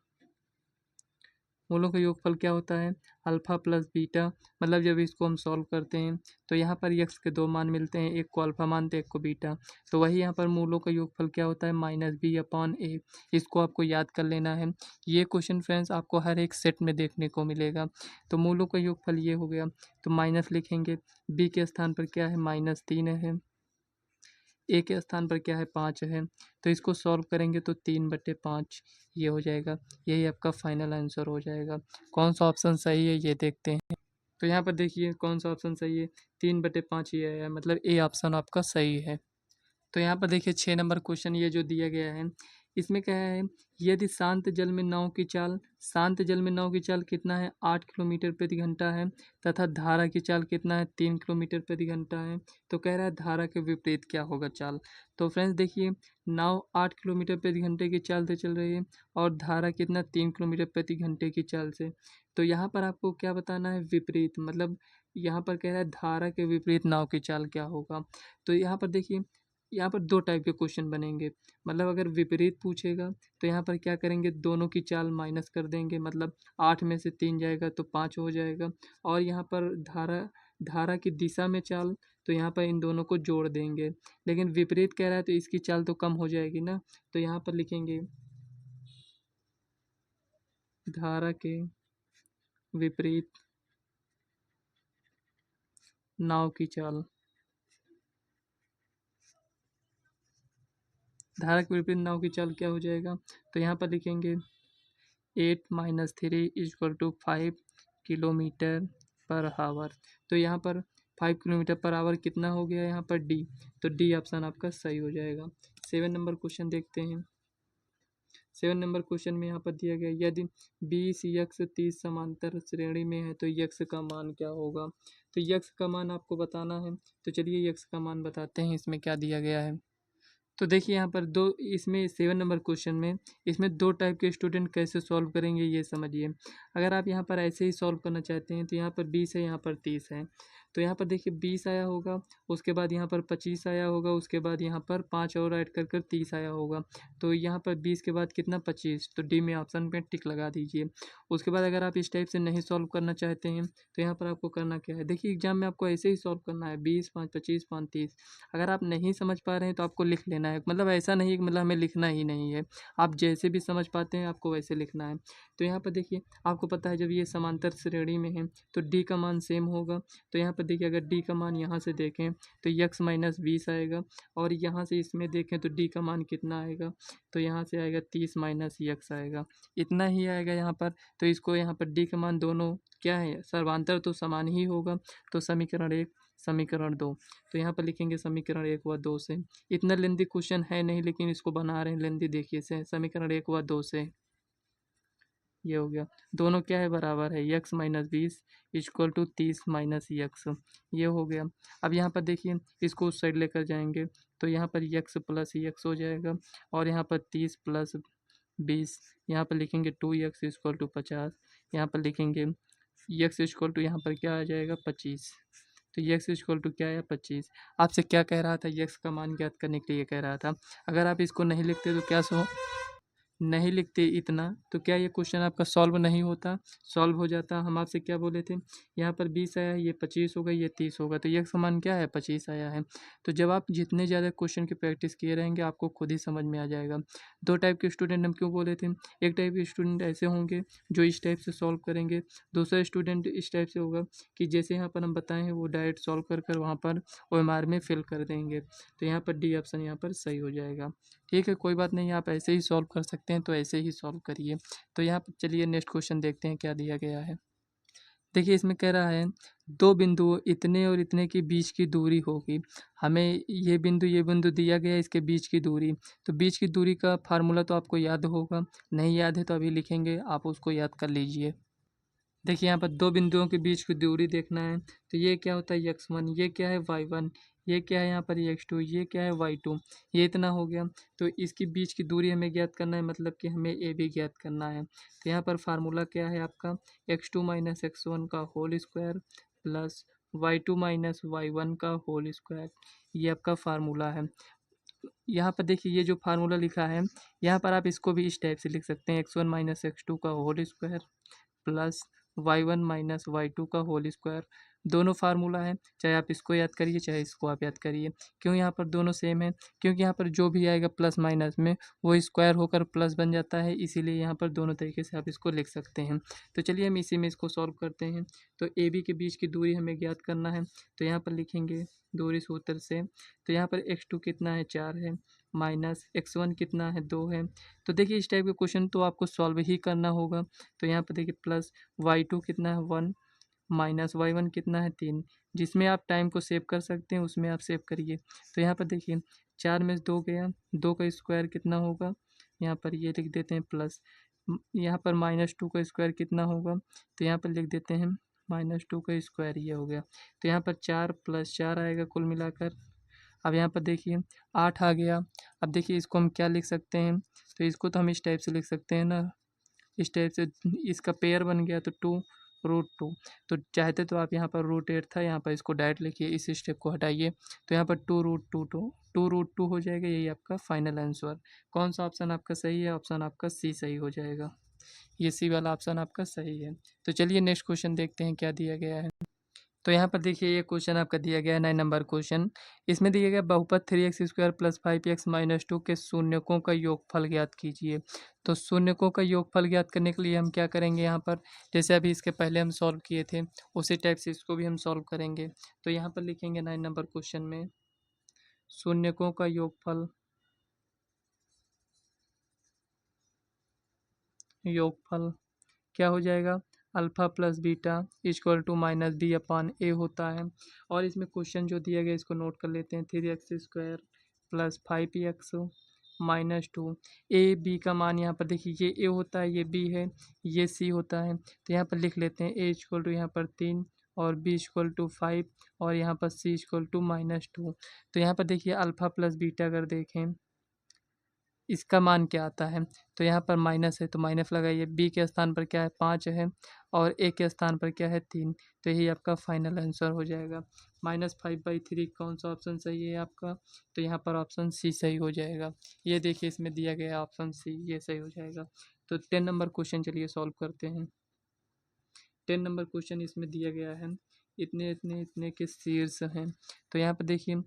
मूलों का योगफल क्या होता है, अल्फ़ा प्लस बीटा। मतलब जब इसको हम सॉल्व करते हैं तो यहाँ पर यक्स के 2 मान मिलते हैं, एक को अल्फ़ा मानते हैं, एक को बीटा। तो वही यहाँ पर मूलों का योगफल क्या होता है, -b/a। इसको आपको याद कर लेना है। ये क्वेश्चन फ्रेंड्स आपको हर एक सेट में देखने को मिलेगा। तो मूलों का योगफल ये हो गया, तो माइनस लिखेंगे, b के स्थान पर क्या है, -3 है, ए के स्थान पर क्या है, 5 है। तो इसको सॉल्व करेंगे तो 3/5 ये हो जाएगा। यही आपका फाइनल आंसर हो जाएगा। कौन सा ऑप्शन सही है ये देखते हैं। तो यहाँ पर देखिए कौन सा ऑप्शन सही है, 3/5 ये है, मतलब ए ऑप्शन आपका सही है। तो यहाँ पर देखिए 6 नंबर क्वेश्चन ये जो दिया गया है, इसमें क्या है, यदि शांत जल में नाव की चाल, शांत जल में नाव की चाल कितना है, 8 किलोमीटर प्रति घंटा है, तथा धारा की चाल कितना है, 3 किलोमीटर प्रति घंटा है। तो कह रहा है धारा के विपरीत क्या होगा चाल। तो फ्रेंड्स देखिए, नाव 8 किलोमीटर प्रति घंटे की चाल से चल रही है, और धारा कितना, 3 किलोमीटर प्रति घंटे की चाल से। तो यहाँ पर आपको क्या बताना है, विपरीत, मतलब यहाँ पर कह रहा है धारा के विपरीत नाव की चाल क्या होगा। तो यहाँ पर देखिए, यहाँ पर 2 टाइप के क्वेश्चन बनेंगे। मतलब अगर विपरीत पूछेगा तो यहाँ पर क्या करेंगे, दोनों की चाल माइनस कर देंगे, मतलब 8 में से 3 जाएगा तो 5 हो जाएगा। और यहाँ पर धारा धारा की दिशा में चाल, तो यहाँ पर इन दोनों को जोड़ देंगे। लेकिन विपरीत कह रहा है तो इसकी चाल तो कम हो जाएगी ना। तो यहाँ पर लिखेंगे धारा के विपरीत नाव की चाल। धारा के विपरीत नाव की चाल क्या हो जाएगा, तो यहाँ पर लिखेंगे 8 - 3 = 5 किलोमीटर पर आवर। तो यहाँ पर 5 किलोमीटर पर आवर कितना हो गया, यहाँ पर डी। तो डी ऑप्शन आपका सही हो जाएगा। 7 नंबर क्वेश्चन देखते हैं। 7 नंबर क्वेश्चन में यहाँ पर दिया गया, यदि 20 यक्स 30 समांतर श्रेणी में है तो यक्स का मान क्या होगा। तो यक्स का मान आपको बताना है। तो चलिए यक्स का मान बताते हैं, इसमें क्या दिया गया है। तो देखिए यहाँ पर दो, इसमें 7 नंबर क्वेश्चन में इसमें 2 टाइप के स्टूडेंट कैसे सॉल्व करेंगे ये समझिए। अगर आप यहाँ पर ऐसे ही सॉल्व करना चाहते हैं तो यहाँ पर 20 है, यहाँ पर 30 है। तो यहाँ पर देखिए 20 आया होगा, उसके बाद यहाँ पर 25 आया होगा, उसके बाद यहाँ पर 5 और ऐड कर 30 आया होगा। तो यहाँ पर 20 के बाद कितना, 25। तो डी में ऑप्शन पे टिक लगा दीजिए। उसके बाद अगर आप इस टाइप से नहीं सॉल्व करना चाहते हैं तो यहाँ पर आपको करना क्या है, देखिए एग्जाम में आपको ऐसे ही सॉल्व करना है, 20, 5, 25, 5, 30। अगर आप नहीं समझ पा रहे हैं तो आपको लिख लेना है। मतलब ऐसा नहीं है कि मतलब हमें लिखना ही नहीं है, आप जैसे भी समझ पाते हैं आपको वैसे लिखना है। तो यहाँ पर देखिए आपको पता है जब ये समांतर श्रेणी में है तो डी का मान सेम होगा। तो यहाँ पर देखिए अगर डी का मान यहाँ से देखें तो यक्स -20 आएगा, और यहाँ से इसमें देखें तो डी का मान कितना आएगा, तो यहाँ से आएगा 30 - यक्स आएगा, इतना ही आएगा यहाँ पर। तो इसको यहाँ पर डी का मान दोनों क्या है, सर्वांतर तो समान ही होगा। तो समीकरण 1, समीकरण 2। तो यहाँ पर लिखेंगे समीकरण 1 व 2 से। इतना लेंदी क्वेश्चन है नहीं, लेकिन इसको बना रहे हैं लेंदी, देखिए से समीकरण 1 व 2 से ये हो गया। दोनों क्या है, बराबर है, यक्स -20 = 30 - यक्स, ये हो गया। अब यहाँ पर देखिए इसको उस साइड लेकर जाएंगे तो यहाँ पर यक्स प्लस यक्स हो जाएगा, और यहाँ पर 30 + 20, यहाँ पर लिखेंगे 2x = 50। यहाँ पर लिखेंगे यक्स इक्वल टू यहाँ पर क्या आ जाएगा, 25। तो यक्स इक्वल टू क्या है, 25। आपसे क्या कह रहा था, यक्स का मान ज्ञात करने के लिए कह रहा था। अगर आप इसको नहीं लिखते तो क्या सो नहीं लिखते इतना तो क्या ये क्वेश्चन आपका सॉल्व नहीं होता? सॉल्व हो जाता। हम आपसे क्या बोले थे, यहाँ पर 20 आया है, ये 25 होगा, ये 30 होगा, तो ये समान क्या है, 25 आया है। तो जब आप जितने ज़्यादा क्वेश्चन की प्रैक्टिस किए रहेंगे आपको खुद ही समझ में आ जाएगा। दो टाइप के स्टूडेंट हम क्यों बोले थे, एक टाइप के स्टूडेंट ऐसे होंगे जो इस टाइप से सॉल्व करेंगे, दूसरा स्टूडेंट इस टाइप से होगा कि जैसे यहाँ पर हम बताए हैं वो डायरेक्ट सॉल्व कर कर वहाँ पर OMR में फिल कर देंगे। तो यहाँ पर डी ऑप्शन यहाँ पर सही हो जाएगा। ठीक है, कोई बात नहीं, आप ऐसे ही सॉल्व कर सकते हैं तो ऐसे ही सॉल्व करिए। तो यहाँ पर चलिए नेक्स्ट क्वेश्चन देखते हैं क्या दिया गया है। देखिए इसमें कह रहा है दो बिंदुओं इतने और इतने के बीच की दूरी होगी। हमें ये बिंदु दिया गया है, इसके बीच की दूरी। तो बीच की दूरी का फार्मूला तो आपको याद होगा, नहीं याद है तो अभी लिखेंगे, आप उसको याद कर लीजिए। देखिए यहाँ पर दो बिंदुओं के बीच की दूरी देखना है, तो ये क्या होता है x1, ये क्या है y1, ये क्या है यहाँ पर x2, ये क्या है y2, ये इतना हो गया। तो इसकी बीच की दूरी हमें ज्ञात करना है, मतलब कि हमें ए भी ज्ञात करना है। तो यहाँ पर फार्मूला क्या है आपका, x2 माइनस x1 का whole square plus y2 minus y1 का होल स्क्वायर, ये आपका फार्मूला है। यहाँ पर देखिए ये जो फार्मूला लिखा है, यहाँ पर आप इसको भी इस टाइप से लिख सकते हैं, x1 माइनस x2 का whole square plus y1 minus y2 का होल स्क्वायर। दोनों फार्मूला है, चाहे आप इसको याद करिए चाहे इसको आप याद करिए। क्यों यहाँ पर दोनों सेम है, क्योंकि यहाँ पर जो भी आएगा प्लस माइनस में वो स्क्वायर होकर प्लस बन जाता है, इसीलिए यहाँ पर दोनों तरीके से आप इसको लिख सकते हैं। तो चलिए हम इसी में इसको सॉल्व करते हैं। तो ए बी के बीच की दूरी हमें ज्ञात करना है, तो यहाँ पर लिखेंगे दूरी सूत्र से। तो यहाँ पर x2 कितना है, 4 है, माइनस x1 कितना है, 2 है। तो देखिए इस टाइप के क्वेश्चन तो आपको सॉल्व ही करना होगा। तो यहाँ पर देखिए प्लस y2 कितना है, 1, माइनस y1 कितना है, 3। जिसमें आप टाइम को सेव कर सकते हैं उसमें आप सेव करिए। तो यहाँ पर देखिए 4 में से 2 गया, 2 का स्क्वायर कितना होगा, यहाँ पर ये लिख देते हैं प्लस, यहाँ पर -2 का स्क्वायर कितना होगा, तो यहाँ पर लिख देते हैं -2 का स्क्वायर, ये हो गया। तो यहाँ पर 4 + 4 आएगा कुल मिलाकर। अब यहाँ पर देखिए 8 आ गया। अब देखिए इसको हम क्या लिख सकते हैं, तो इसको तो हम इस टाइप से लिख सकते हैं ना, इस टाइप से। इसका पेयर बन गया तो 2√2। तो चाहते तो आप यहाँ पर √8 था, यहाँ पर इसको डायरेक्ट लिखिए, इस स्टेप को हटाइए। तो यहाँ पर 2√2 हो जाएगा, यही आपका फाइनल आंसर। कौन सा ऑप्शन आपका सही है, ऑप्शन आपका सी सही हो जाएगा। ये सी वाला ऑप्शन आपका सही है। तो चलिए नेक्स्ट क्वेश्चन देखते हैं क्या दिया गया है। तो यहाँ पर देखिए ये क्वेश्चन आपका दिया गया है 9 नंबर क्वेश्चन। इसमें दिया गया बहुपद 3x² + 5x - 2 के शून्यकों का योगफल ज्ञात कीजिए। तो शून्यकों का योगफल ज्ञात करने के लिए हम क्या करेंगे, यहाँ पर जैसे अभी इसके पहले हम सॉल्व किए थे उसी टाइप से इसको भी हम सॉल्व करेंगे। तो यहाँ पर लिखेंगे 9 नंबर क्वेश्चन में शून्यकों का योगफल क्या हो जाएगा, alpha plus beta equal to -b/a होता है। और इसमें क्वेश्चन जो दिया गया इसको नोट कर लेते हैं, 3x² + 5x - 2। ए बी का मान यहाँ पर देखिए, ये ए होता है, ये बी है, ये सी होता है। तो यहाँ पर लिख लेते हैं, ए इक्वल टू यहाँ पर 3 और बी इक्वल टू 5 और यहाँ पर सी इक्वल टू -2। तो यहाँ पर देखिए अल्फ़ा प्लस बीटा अगर देखें इसका मान क्या आता है, तो यहाँ पर माइनस है तो माइनस लगाइए, बी के स्थान पर क्या है 5 है और ए के स्थान पर क्या है 3। तो यही आपका फाइनल आंसर हो जाएगा। -5/3 कौन सा ऑप्शन सही है आपका, तो यहाँ पर ऑप्शन सी सही हो जाएगा। ये देखिए इसमें दिया गया ऑप्शन सी, ये सही हो जाएगा। तो 10 नंबर क्वेश्चन चलिए सॉल्व करते हैं। 10 नंबर क्वेश्चन इसमें दिया गया है, इतने इतने इतने के शीर्ष हैं। तो यहाँ पर देखिए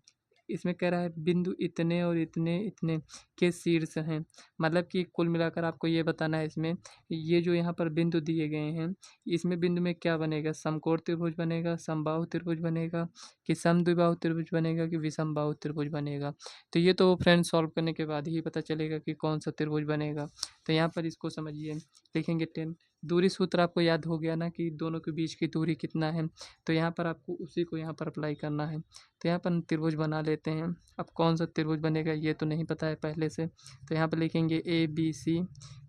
इसमें कह रहा है बिंदु इतने और इतने इतने के शीर्ष हैं, मतलब कि कुल मिलाकर आपको ये बताना है इसमें, ये जो यहाँ पर बिंदु दिए गए हैं इसमें बिंदु में क्या बनेगा, समकोण त्रिभुज बनेगा, समबाहु त्रिभुज बनेगा, कि समद्विबाहु त्रिभुज बनेगा, कि विषमबाहु त्रिभुज बनेगा। तो ये तो फ्रेंड सॉल्व करने के बाद ही पता चलेगा कि कौन सा त्रिभुज बनेगा। तो यहाँ पर इसको समझिए, लिखेंगे 10। दूरी सूत्र आपको याद हो गया ना कि दोनों के बीच की दूरी कितना है, तो यहाँ पर आपको उसी को यहाँ पर अप्लाई करना है। तो यहाँ पर त्रिभुज बना लेते हैं। अब कौन सा त्रिभुज बनेगा ये तो नहीं पता है पहले से, तो यहाँ पर लिखेंगे ABC,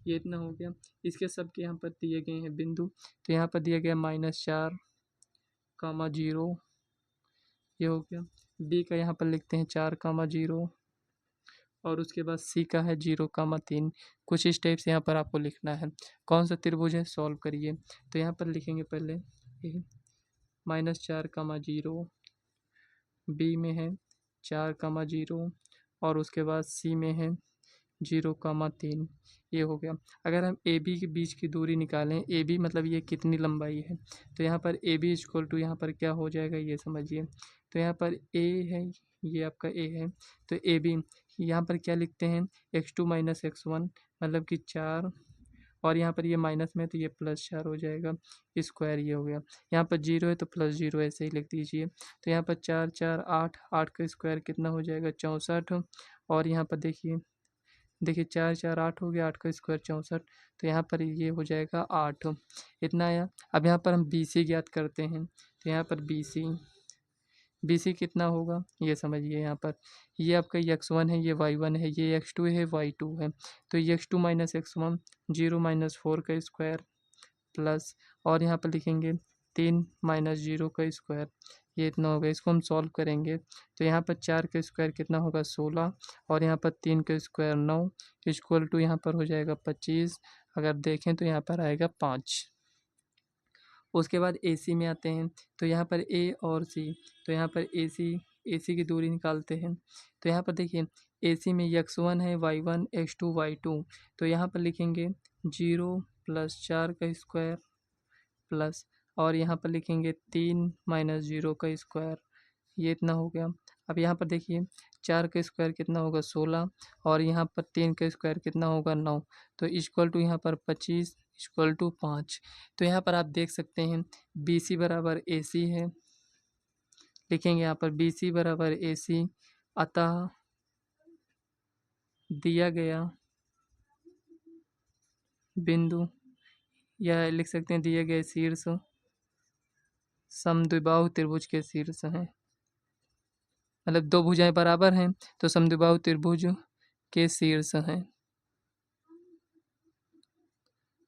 ये इतना हो गया। इसके सब के यहाँ पर दिए गए हैं बिंदु, तो यहाँ पर दिया गया -4, 0, ये हो गया। B का यहाँ पर लिखते हैं 4, 0 और उसके बाद सी का है 0, 3। कुछ इस टाइप से यहाँ पर आपको लिखना है। कौन सा त्रिभुज है सॉल्व करिए। तो यहाँ पर लिखेंगे पहले ए -4, 0, बी में है 4, 0 और उसके बाद सी में है 0,3 ये हो गया। अगर हम ए बी के बीच की दूरी निकालें, ए बी मतलब ये कितनी लंबाई है, तो यहाँ पर ए बी इक्वल टू यहाँ पर क्या हो जाएगा ये समझिए। तो यहाँ पर ए है, ये आपका ए है, तो ए बी यहाँ पर क्या लिखते हैं, x2 माइनस x1 मतलब कि 4, और यहाँ पर ये माइनस में तो ये +4 हो जाएगा, स्क्वायर ये हो गया। यहाँ पर 0 है तो +0 ऐसे ही लिख दीजिए। तो यहाँ पर 4 4 8, 8 का स्क्वायर कितना हो जाएगा 64, और यहाँ पर देखिए 4 4 8 हो गया, 8 का स्क्वायर 64, तो यहाँ पर ये हो जाएगा 8, इतना आया। अब यहाँ पर हम बी सी ज्ञात करते हैं, तो यहाँ पर बी सी कितना होगा ये समझिए। यहाँ पर ये आपका x1 है, ये y1 है, ये x2 है, y2 है, तो ये x2 माइनस x1 0 माइनस 4 का स्क्वायर प्लस, और यहाँ पर लिखेंगे 3 माइनस 0 का स्क्वायर, ये इतना होगा। इसको हम सॉल्व करेंगे तो यहाँ पर 4 का स्क्वायर कितना होगा 16, और यहाँ पर 3 का स्क्वायर 9 इक्वल टू यहाँ पर हो जाएगा 25। अगर देखें तो यहाँ पर आएगा 5। उसके बाद ए सी में आते हैं, तो यहाँ पर ए और सी, तो यहाँ पर ए सी की दूरी निकालते हैं। तो यहाँ पर देखिए ए सी में x1 है, y1 x2 y2, तो यहाँ पर लिखेंगे 0 प्लस 4 का स्क्वायर प्लस, और यहाँ पर लिखेंगे 3 माइनस 0 का स्क्वायर, ये इतना हो गया। अब यहाँ पर देखिए 4 का स्क्वायर कितना होगा 16, और यहाँ पर 3 का स्क्वायर कितना होगा 9, तो इक्वल टू यहाँ पर 25 इक्वल टू 5। तो यहाँ पर आप देख सकते हैं बी सी बराबर ए सी है, लिखेंगे यहाँ पर बी सी बराबर ए सी, अतः दिया गया बिंदु, या लिख सकते हैं दिए गए शीर्ष समद्विबाहु त्रिभुज के शीर्ष हैं, मतलब दो भुजाएं बराबर हैं तो समद्विबाहु त्रिभुज के शीर्ष हैं।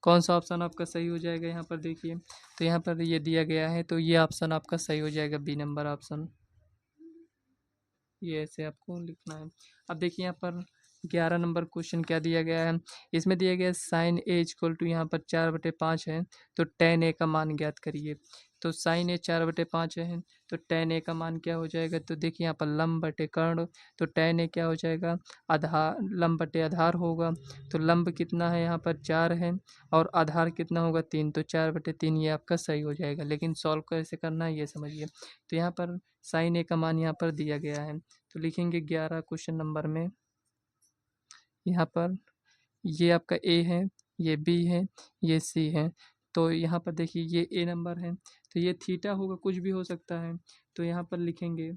कौन सा ऑप्शन आपका सही हो जाएगा यहाँ पर देखिए, तो यहाँ पर ये दिया गया है, तो ये ऑप्शन आपका सही हो जाएगा, बी नंबर ऑप्शन, ये ऐसे आपको लिखना है। अब देखिए यहाँ पर 11 नंबर क्वेश्चन क्या दिया गया है, इसमें दिया गया है साइन ए इक्वल टू यहाँ पर 4/5 है, तो tan ए का मान ज्ञात करिए। तो साइन ए 4/5 है, तो tan ए का मान क्या हो जाएगा, तो देखिए यहाँ पर लंब बटे कर्ण, तो tan ए क्या हो जाएगा आधार, लंब बटे आधार होगा, तो लंब कितना है यहाँ पर 4 है, और आधार कितना होगा 3, तो 4/3 ये आपका सही हो जाएगा। लेकिन सॉल्व कैसे करना है ये समझिए। तो यहाँ पर साइन ए का मान यहाँ पर दिया गया है, तो लिखेंगे 11 क्वेश्चन नंबर में, यहाँ पर ये आपका ए है, ये बी है, ये सी है, तो यहाँ पर देखिए ये ए नंबर है, तो ये थीटा होगा, कुछ भी हो सकता है, तो यहाँ पर लिखेंगे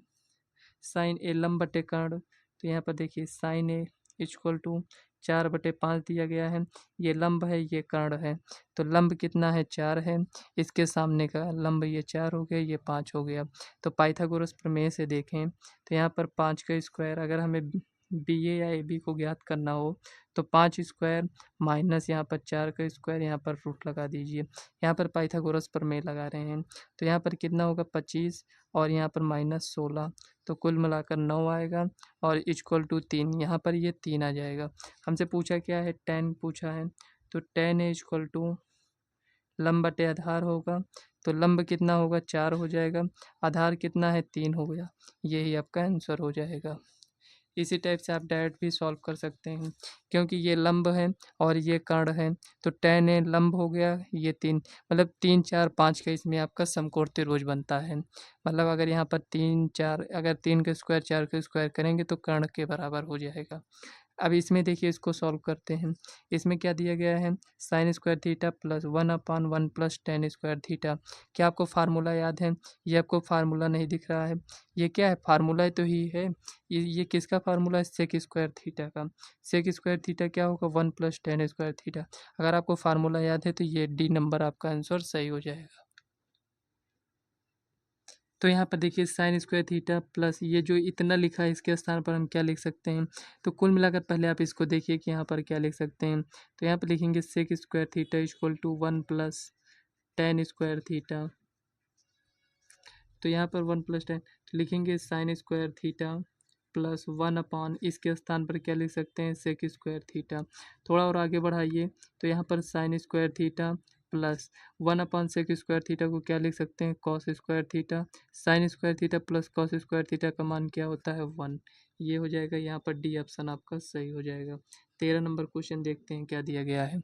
साइन ए लंब बटे कर्ण, तो यहाँ पर देखिए साइन ए इक्वल टू 4/5 दिया गया है, ये लंब है ये कर्ण है, तो लंब कितना है 4 है, इसके सामने का लंब ये 4 हो गया, ये 5 हो गया। तो पाइथागोरस प्रमेय से देखें तो यहाँ पर 5 का स्क्वायर, अगर हमें बी ए या ए बी को ज्ञात करना हो तो 5 स्क्वायर माइनस यहाँ पर 4 का स्क्वायर, यहाँ पर रूट लगा दीजिए। यहाँ पर पाइथागोरस प्रमेय लगा रहे हैं, तो यहाँ पर कितना होगा 25, और यहाँ पर -16, तो कुल मिलाकर 9 आएगा, और इक्वल टू 3, यहाँ पर ये 3 आ जाएगा। हमसे पूछा क्या है, tan पूछा है, तो tan ए इक्वल टू लंब बटे आधार होगा, तो लंब कितना होगा 4 हो जाएगा, आधार कितना है 3 हो गया, यही आपका आंसर हो जाएगा। इसी टाइप से आप डायरेक्ट भी सॉल्व कर सकते हैं, क्योंकि ये लंब है और ये कर्ण है, तो tan ए लंब हो गया, ये 3 मतलब 3 4 5 का इसमें आपका समकोण त्रिभुज बनता है। मतलब अगर यहाँ पर 3 4, अगर 3 का स्क्वायर 4 का स्क्वायर करेंगे तो कर्ण के बराबर हो जाएगा। अब इसमें देखिए इसको सॉल्व करते हैं, इसमें क्या दिया गया है sign square theta plus 1/1 plus tan square theta. क्या आपको फार्मूला याद है, ये आपको फार्मूला नहीं दिख रहा है, ये क्या है फार्मूला तो ही है, ये किसका फार्मूला है सेक स्क्वायर थीटा का। सेक स्क्वायर थीटा क्या होगा 1 प्लस tan स्क्वायर थीटा। अगर आपको फार्मूला याद है तो ये डी नंबर आपका आंसर सही हो जाएगा। तो यहाँ पर देखिए साइन स्क्वायर थीटा प्लस ये जो इतना लिखा है इसके स्थान पर हम क्या लिख सकते हैं, तो कुल मिलाकर पहले आप इसको देखिए कि यहाँ पर क्या लिख सकते हैं। तो यहाँ पर लिखेंगे sec square theta equal to 1 plus tan square theta, तो यहाँ पर 1 प्लस tan, तो लिखेंगे साइन स्क्वायर थीटा प्लस 1/, इसके स्थान पर क्या लिख सकते हैं सेक स्क्वायर थीटा। थोड़ा और आगे बढ़ाइए तो यहाँ पर sine square theta plus 1/, sec square theta को क्या लिख सकते हैं cos square theta. Sine square theta plus cos square theta का मान क्या होता है 1, ये हो जाएगा। यहाँ पर डी ऑप्शन आपका सही हो जाएगा। 13 नंबर क्वेश्चन देखते हैं क्या दिया गया है।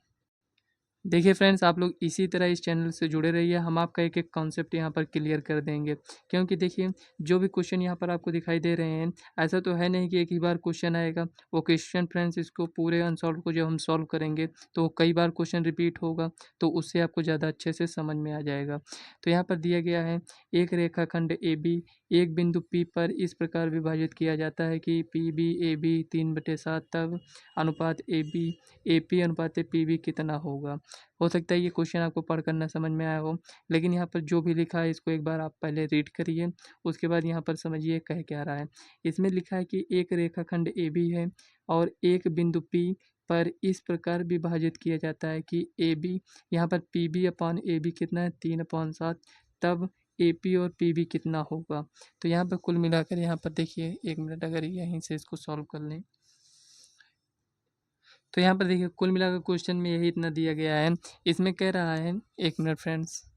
देखिए फ्रेंड्स, आप लोग इसी तरह इस चैनल से जुड़े रहिए, हम आपका एक एक कॉन्सेप्ट यहाँ पर क्लियर कर देंगे। क्योंकि देखिए, जो भी क्वेश्चन यहाँ पर आपको दिखाई दे रहे हैं, ऐसा तो है नहीं कि एक ही बार क्वेश्चन आएगा। वो क्वेश्चन फ्रेंड्स, इसको पूरे अनसॉल्व को जब हम सॉल्व करेंगे तो कई बार क्वेश्चन रिपीट होगा, तो उससे आपको ज़्यादा अच्छे से समझ में आ जाएगा। तो यहाँ पर दिया गया है, एक रेखाखंड ए बी एक बिंदु पी पर इस प्रकार विभाजित किया जाता है कि पी बी ए बी 3/7, तब अनुपात ए पी अनुपात पी बी कितना होगा। हो सकता है ये क्वेश्चन आपको पढ़कर ना समझ में आया हो, लेकिन यहाँ पर जो भी लिखा है इसको एक बार आप पहले रीड करिए, उसके बाद यहाँ पर समझिए कह क्या रहा है। इसमें लिखा है कि एक रेखाखंड ए बी है और एक बिंदु पी पर इस प्रकार विभाजित किया जाता है कि ए बी, यहाँ पर P B upon A B कितना है 3/7, तब ए पी और पी बी कितना होगा। तो यहाँ पर कुल मिलाकर यहाँ पर देखिए, 1 मिनट अगर यहीं से इसको सॉल्व कर लें, तो यहाँ पर देखिए कुल मिलाकर क्वेश्चन में यही इतना दिया गया है। इसमें कह रहा है, 1 मिनट फ्रेंड्स,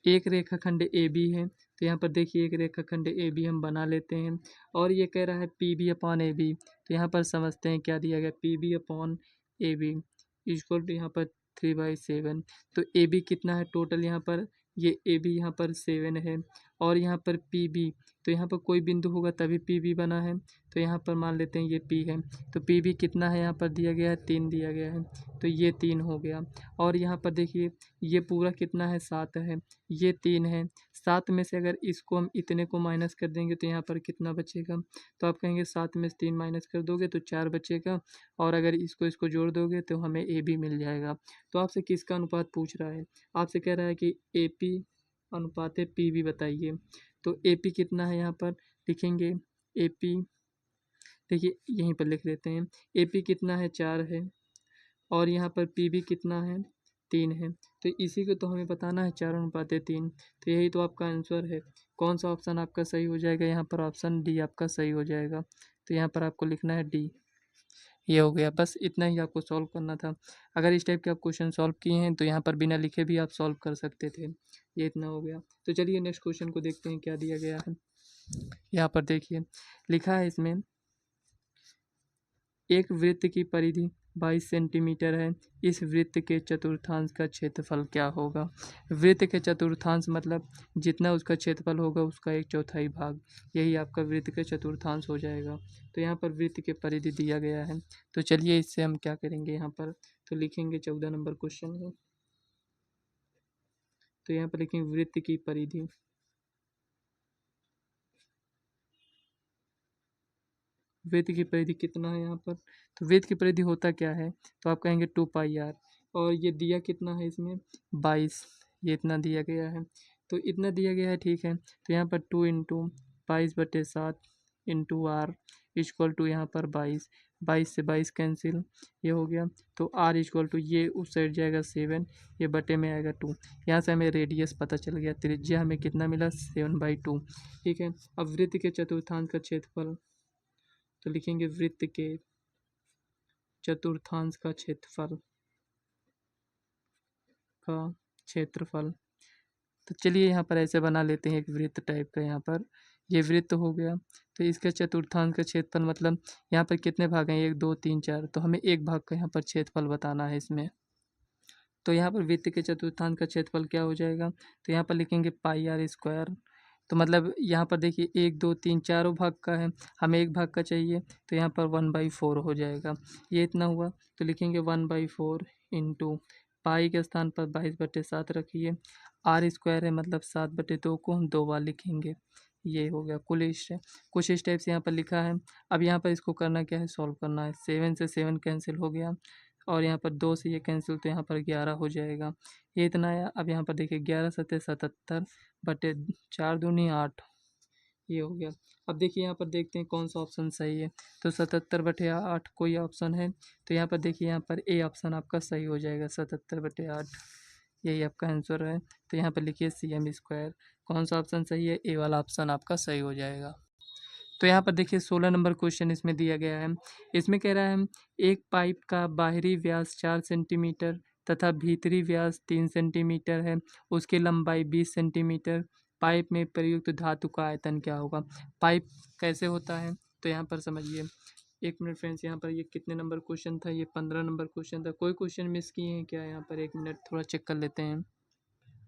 एक रेखाखंड ए बी है, तो यहाँ पर देखिए एक रेखाखंड ए बी हम बना लेते हैं, और ये कह रहा है P B upon A B. तो यहाँ पर समझते हैं क्या दिया गया, P B upon A B equal to यहाँ पर 3/7। तो ए बी कितना है टोटल, यहाँ पर ये ए बी यहाँ पर 7 है, और यहाँ पर पी बी, तो यहाँ पर कोई बिंदु होगा तभी पी बी बना है, तो यहाँ पर मान लेते हैं ये पी है। तो पी बी कितना है, यहाँ पर दिया गया है 3 दिया गया है, तो ये 3 हो गया। और यहाँ पर देखिए ये पूरा कितना है, 7 है, ये 3 है। 7 में से अगर इसको हम इतने को माइनस कर देंगे तो यहाँ पर कितना बचेगा, तो आप कहेंगे 7 में से 3 माइनस कर दोगे तो 4 बचेगा, और अगर इसको इसको जोड़ दोगे तो हमें ए बी मिल जाएगा। तो आपसे किसका अनुपात पूछ रहा है, आपसे कह रहा है कि ए पी अनुपात पी बी बताइए। तो ए पी कितना है, यहाँ पर लिखेंगे ए पी, देखिए यहीं पर लिख लेते हैं, ए पी कितना है 4 है, और यहाँ पर पी बी कितना है 3 है। तो इसी को तो हमें बताना है, 4/3। तो यही तो आपका आंसर है। कौन सा ऑप्शन आपका सही हो जाएगा, यहाँ पर ऑप्शन डी आपका सही हो जाएगा। तो यहाँ पर आपको लिखना है डी। ये हो गया, बस इतना ही आपको सॉल्व करना था। अगर इस टाइप के आप क्वेश्चन सॉल्व किए हैं तो यहाँ पर बिना लिखे भी आप सॉल्व कर सकते थे। ये इतना हो गया। तो चलिए नेक्स्ट क्वेश्चन को देखते हैं क्या दिया गया है। यहाँ पर देखिए लिखा है इसमें, एक वृत्त की परिधि 22 सेंटीमीटर है, इस वृत्त के चतुर्थांश का क्षेत्रफल क्या होगा। वृत्त के चतुर्थांश मतलब जितना उसका क्षेत्रफल होगा उसका 1/4 भाग, यही आपका वृत्त के चतुर्थांश हो जाएगा। तो यहाँ पर वृत्त के परिधि दिया गया है, तो चलिए इससे हम क्या करेंगे, यहाँ पर तो लिखेंगे 14 नंबर क्वेश्चन है, तो यहाँ पर लिखेंगे वृत्त की परिधि, वृत्त की परिधि कितना है यहाँ पर, तो वृत्त की परिधि होता क्या है, तो आप कहेंगे 2πr, और ये दिया कितना है इसमें 22, ये इतना दिया गया है, तो इतना दिया गया है, ठीक है। तो यहाँ पर 2 × 22/7 इंटू आर इक्वल टू यहाँ पर 22, 22 से 22 कैंसिल, ये हो गया। तो आर इक्वल टू ये उस साइड जाएगा 7, ये बटे में आएगा 2। यहाँ से हमें रेडियस पता चल गया, त्रिज्या हमें कितना मिला 7/2, ठीक है। अब वृत्त के चतुर्थांश का क्षेत्रफल, तो लिखेंगे वृत्त के चतुर्थांश का क्षेत्रफल। तो चलिए यहाँ पर ऐसे बना लेते हैं, एक वृत्त टाइप का, यहाँ पर ये वृत्त हो गया, तो इसका चतुर्थांश का क्षेत्रफल मतलब यहाँ पर कितने भाग हैं, 1 2 3 4, तो हमें एक भाग का यहाँ पर क्षेत्रफल बताना है इसमें। तो यहाँ पर वृत्त के चतुर्थांश का क्षेत्रफल क्या हो जाएगा, तो यहाँ पर लिखेंगे πr²। तो मतलब यहाँ पर देखिए 1 2 3 चारों भाग का है, हमें एक भाग का चाहिए, तो यहाँ पर 1/4 हो जाएगा। ये इतना हुआ, तो लिखेंगे 1/4 इंटू पाई के स्थान पर 22/7 रखिए, r² है मतलब 7/2 को हम 2 बार लिखेंगे। ये हो गया कुछ इस टाइप से यहाँ पर लिखा है। अब यहाँ पर इसको करना क्या है, सॉल्व करना है। 7 से 7 कैंसिल हो गया, और यहाँ पर 2 से ये कैंसिल, तो यहाँ पर 11 हो जाएगा। ये इतना आया। अब यहाँ पर देखिए 11×7=77/4×2 = 8, ये हो गया। अब देखिए यहाँ पर देखते हैं कौन सा ऑप्शन सही है, तो 77/8 कोई ऑप्शन है, तो यहाँ पर देखिए यहाँ पर ए ऑप्शन आपका सही हो जाएगा, 77/8, यही आपका आंसर है। तो यहाँ पर लिखिए cm², कौन सा ऑप्शन सही है, ए वाला ऑप्शन आपका सही हो जाएगा। तो यहाँ पर देखिए 16 नंबर क्वेश्चन इसमें दिया गया है। इसमें कह रहा है एक पाइप का बाहरी व्यास 4 सेंटीमीटर तथा भीतरी व्यास 3 सेंटीमीटर है, उसकी लंबाई 20 सेंटीमीटर, पाइप में प्रयुक्त धातु का आयतन क्या होगा। पाइप कैसे होता है, तो यहाँ पर समझिए, एक मिनट फ्रेंड्स, यहाँ पर ये कितने नंबर क्वेश्चन था? ये 15 नंबर क्वेश्चन था। कोई क्वेश्चन मिस किए हैं क्या? यहाँ पर एक मिनट थोड़ा चेक कर लेते हैं।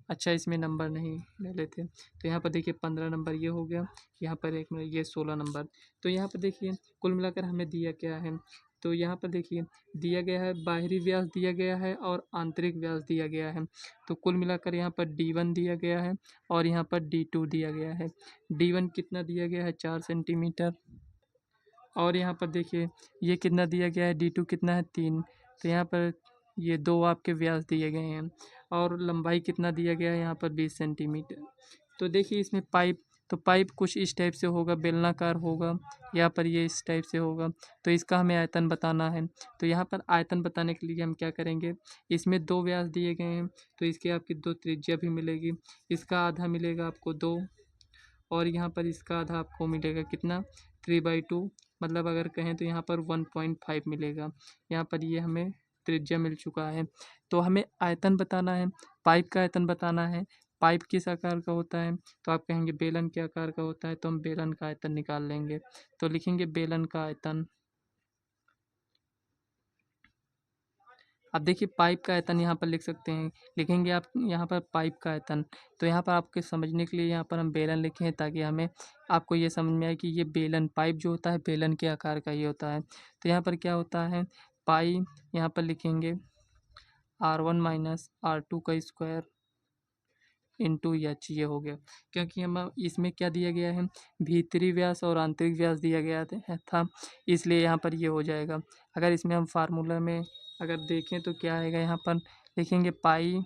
अच्छा, इसमें नंबर नहीं डाले थे। तो यहाँ पर देखिए 15 नंबर ये हो गया। यहाँ पर एक मिनट, ये 16 नंबर। तो यहाँ पर देखिए कुल मिलाकर हमें दिया क्या है? तो यहाँ पर देखिए दिया गया है बाहरी व्यास दिया गया है और आंतरिक व्यास दिया गया है। तो कुल मिलाकर यहाँ पर D1 दिया गया है और यहाँ पर D2 दिया गया है। D1 कितना दिया गया है? 4 सेंटीमीटर। और यहाँ पर देखिए ये कितना दिया गया है? D2 कितना है? 3। तो यहाँ पर ये 2 आपके व्यास दिए गए हैं और लंबाई कितना दिया गया है? यहाँ पर 20 सेंटीमीटर। तो देखिए इसमें पाइप, तो पाइप कुछ इस टाइप से होगा, बेलनाकार होगा, यहाँ पर ये इस टाइप से होगा। तो इसका हमें आयतन बताना है। तो यहाँ पर आयतन बताने के लिए हम क्या करेंगे? इसमें 2 व्यास दिए गए हैं तो इसके आपकी 2 त्रिज्या भी मिलेगी। इसका आधा मिलेगा आपको 2 और यहाँ पर इसका आधा आपको मिलेगा कितना? 3/2। मतलब अगर कहें तो यहाँ पर 1.5 मिलेगा। यहाँ पर ये हमें त्रिज्या मिल चुका है। तो हमें आयतन बताना है, पाइप का आयतन बताना है। पाइप किस आकार का होता है? तो आप कहेंगे बेलन के आकार का होता है, तो हम बेलन का आयतन निकाल लेंगे। तो लिखेंगे बेलन का आयतन। अब देखिए पाइप का आयतन यहाँ पर लिख सकते हैं, लिखेंगे आप यहाँ पर पाइप का आयतन। तो यहाँ पर आपके समझने के लिए यहाँ पर हम बेलन लिखे हैं ताकि हमें आपको ये समझ में आए कि ये बेलन, पाइप जो होता है बेलन के आकार का ही होता है। तो यहाँ पर क्या होता है? पाई, यहाँ पर लिखेंगे R1 माइनस R2 का स्क्वायर इंटू एच, ये हो गया। क्योंकि हम इसमें क्या दिया गया है? भीतरी व्यास और आंतरिक व्यास दिया गया था, इसलिए यहाँ पर ये हो जाएगा। अगर इसमें हम फार्मूला में अगर देखें तो क्या आएगा? यहाँ पर लिखेंगे पाई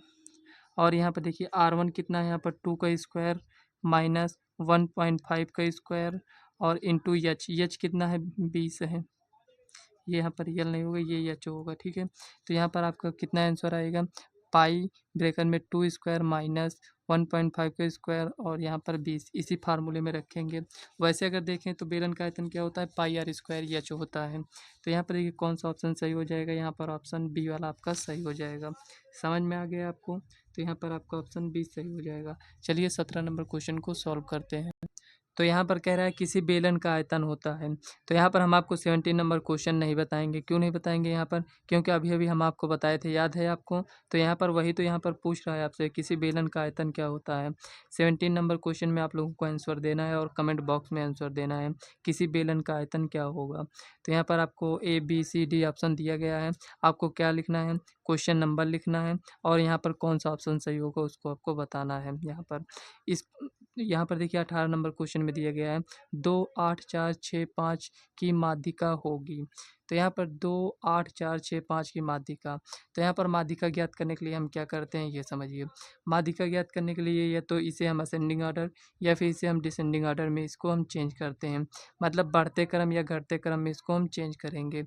और यहाँ पर देखिए R1 कितना है? यहाँ पर 2 का स्क्वायर माइनस 1.5 का स्क्वायर और इंटू एच कितना है? 20 है। ये यहाँ पर रियल नहीं होगा, ये एच होगा, ठीक है। तो यहाँ पर आपका कितना आंसर आएगा? पाई ब्रेकर में 2 स्क्वायर माइनस 1.5 का स्क्वायर और यहाँ पर 20, इसी फार्मूले में रखेंगे। वैसे अगर देखें तो बेलन का आयतन क्या होता है? पाई आर स्क्वायर एच होता है। तो यहाँ पर देखिए कौन सा ऑप्शन सही हो जाएगा? यहाँ पर ऑप्शन बी वाला आपका सही हो जाएगा। समझ में आ गया आपको? तो यहाँ पर आपका ऑप्शन बी सही हो जाएगा। चलिए 17 नंबर क्वेश्चन को सॉल्व करते हैं। तो यहाँ पर कह रहा है किसी बेलन का आयतन होता है। तो यहाँ पर हम आपको 17 नंबर क्वेश्चन नहीं बताएंगे। क्यों नहीं बताएंगे यहाँ पर? क्योंकि अभी अभी हम आपको बताए थे, याद है आपको? तो यहाँ पर वही तो यहाँ पर पूछ रहा है आपसे किसी बेलन का आयतन क्या होता है। 17 नंबर क्वेश्चन में आप लोगों को आंसर देना है और कमेंट बॉक्स में आंसर देना है किसी बेलन का आयतन क्या होगा। तो यहाँ पर आपको ABCD ऑप्शन दिया गया है। आपको क्या लिखना है? क्वेश्चन नंबर लिखना है और यहाँ पर कौन सा ऑप्शन सही होगा उसको आपको बताना है। यहाँ पर देखिए 18 नंबर क्वेश्चन में दिया गया है 2 8 4 6 5 की माध्यिका होगी। तो यहाँ पर 2 8 4 6 5 की माध्यिका। तो यहाँ पर माध्यिका ज्ञात करने के लिए हम क्या करते हैं ये समझिए। माध्यिका ज्ञात करने के लिए या तो इसे हम असेंडिंग ऑर्डर या फिर इसे हम डिसेंडिंग ऑर्डर में इसको हम चेंज करते हैं। मतलब बढ़ते क्रम या घटते क्रम में इसको हम चेंज करेंगे।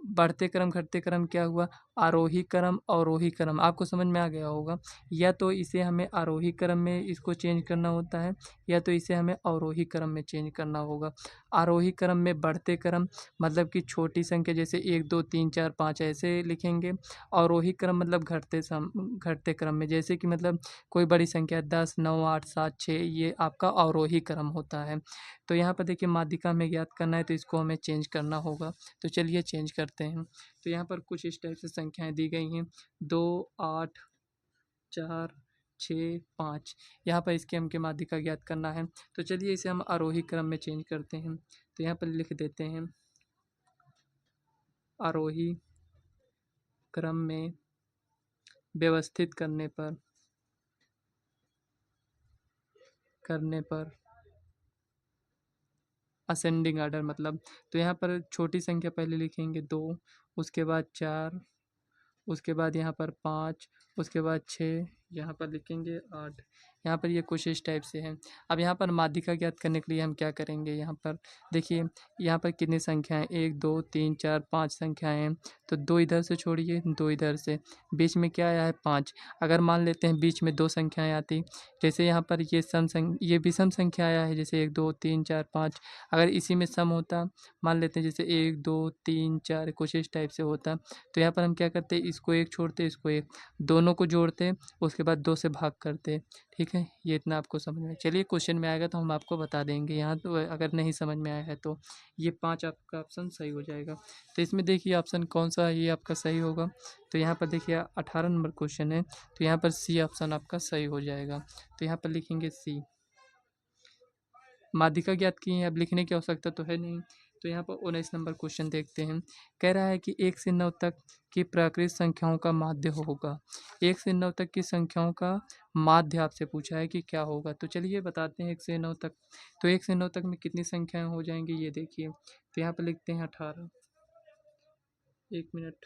बढ़ते क्रम घटते क्रम क्या हुआ? आरोही क्रम अवरोही क्रम, आपको समझ में आ गया होगा। या तो इसे हमें आरोही क्रम में इसको चेंज करना होता है या तो इसे हमें अवरोही क्रम में चेंज करना होगा। आरोही क्रम में बढ़ते क्रम मतलब कि छोटी संख्या जैसे 1 2 3 4 5 ऐसे लिखेंगे। अवरोही क्रम मतलब घटते क्रम में जैसे कि मतलब कोई बड़ी संख्या 10 9 8 7 6, ये आपका अवरोही क्रम होता है। तो यहाँ पर देखिए माध्यिका में ज्ञात करना है तो इसको हमें चेंज करना होगा। तो चलिए चेंज करते हैं। तो यहाँ पर कुछ इस टाइप से संख्याएं दी गई हैं 2 8 4 6 5। यहाँ पर इसके हमके माध्यिका ज्ञात करना है। तो चलिए इसे हम आरोही क्रम में चेंज करते हैं। तो यहाँ पर लिख देते हैं आरोही क्रम में व्यवस्थित करने पर असेंडिंग ऑर्डर मतलब। तो यहाँ पर छोटी संख्या पहले लिखेंगे 2, उसके बाद 4, उसके बाद यहाँ पर 5, उसके बाद 6, यहाँ पर लिखेंगे 8। यहाँ पर ये कुछ इस टाइप से है। अब यहाँ पर माध्यिका ज्ञात करने के लिए हम क्या करेंगे? यहाँ पर देखिए यहाँ पर कितनी संख्याएं 1 2 3 4 5 संख्याएं हैं। तो 2 इधर से छोड़िए, 2 इधर से, बीच में क्या आया है? 5। अगर मान लेते हैं बीच में 2 संख्याएं आती, जैसे यहाँ पर ये विषम संख्या आया है जैसे 1 2 3 4 5। अगर इसी में सम होता, मान लेते हैं जैसे 1 2 3 4 कुछ इस टाइप से होता, तो यहाँ पर हम क्या करते हैं? इसको 1 छोड़ते, इसको 1, दोनों को जोड़ते, उसके उसके बाद 2 से भाग करते। ठीक है, ये इतना आपको समझ में। चलिए क्वेश्चन में आएगा तो हम आपको बता देंगे, यहाँ तो अगर नहीं समझ में आया है तो ये 5 आपका ऑप्शन सही हो जाएगा। तो इसमें देखिए ऑप्शन कौन सा है, ये आपका सही होगा। तो यहाँ पर देखिए 18 नंबर क्वेश्चन है, तो यहाँ पर सी ऑप्शन आपका सही हो जाएगा। तो यहाँ पर लिखेंगे सी। माध्यिका ज्ञात की है, अब लिखने की आवश्यकता तो है नहीं। तो यहाँ पर 19 नंबर क्वेश्चन देखते हैं। कह रहा है कि 1 से 9 तक की प्राकृत संख्याओं का माध्य होगा। 1 से 9 तक की संख्याओं का माध्य आपसे पूछा है कि क्या होगा। तो चलिए बताते हैं 1 से 9 तक। तो 1 से 9 तक में कितनी संख्याएं हो जाएंगी ये देखिए। तो यहाँ पर लिखते हैं 18। 1 मिनट।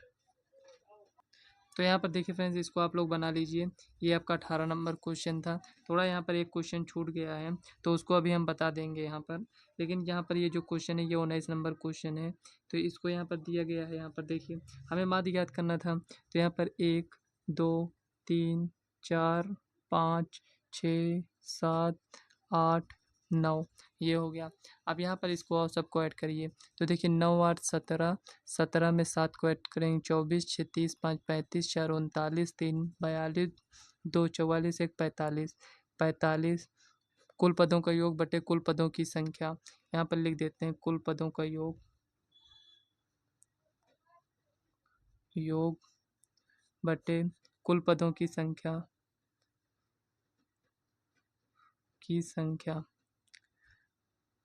तो यहाँ पर देखिए फ्रेंड्स, इसको आप लोग बना लीजिए। ये आपका 18 नंबर क्वेश्चन था। थोड़ा यहाँ पर एक क्वेश्चन छूट गया है, तो उसको अभी हम बता देंगे यहाँ पर। लेकिन यहाँ पर ये जो क्वेश्चन है ये 19 नंबर क्वेश्चन है। तो इसको यहाँ पर दिया गया है, यहाँ पर देखिए हमें माध्य ज्ञात करना था। तो यहाँ पर 1 2 3 4 5 6 7 8 9 ये हो गया। अब यहाँ पर इसको और सबको ऐड करिए। तो देखिए 9 8 17, 17 में 7 को ऐड करेंगे 24, 6 30, 5 35, 4 39, 3 42, 2 44, 1 45, 45 कुल पदों का योग बटे कुल पदों की संख्या। यहाँ पर लिख देते हैं कुल पदों का योग बटे कुल पदों की संख्या।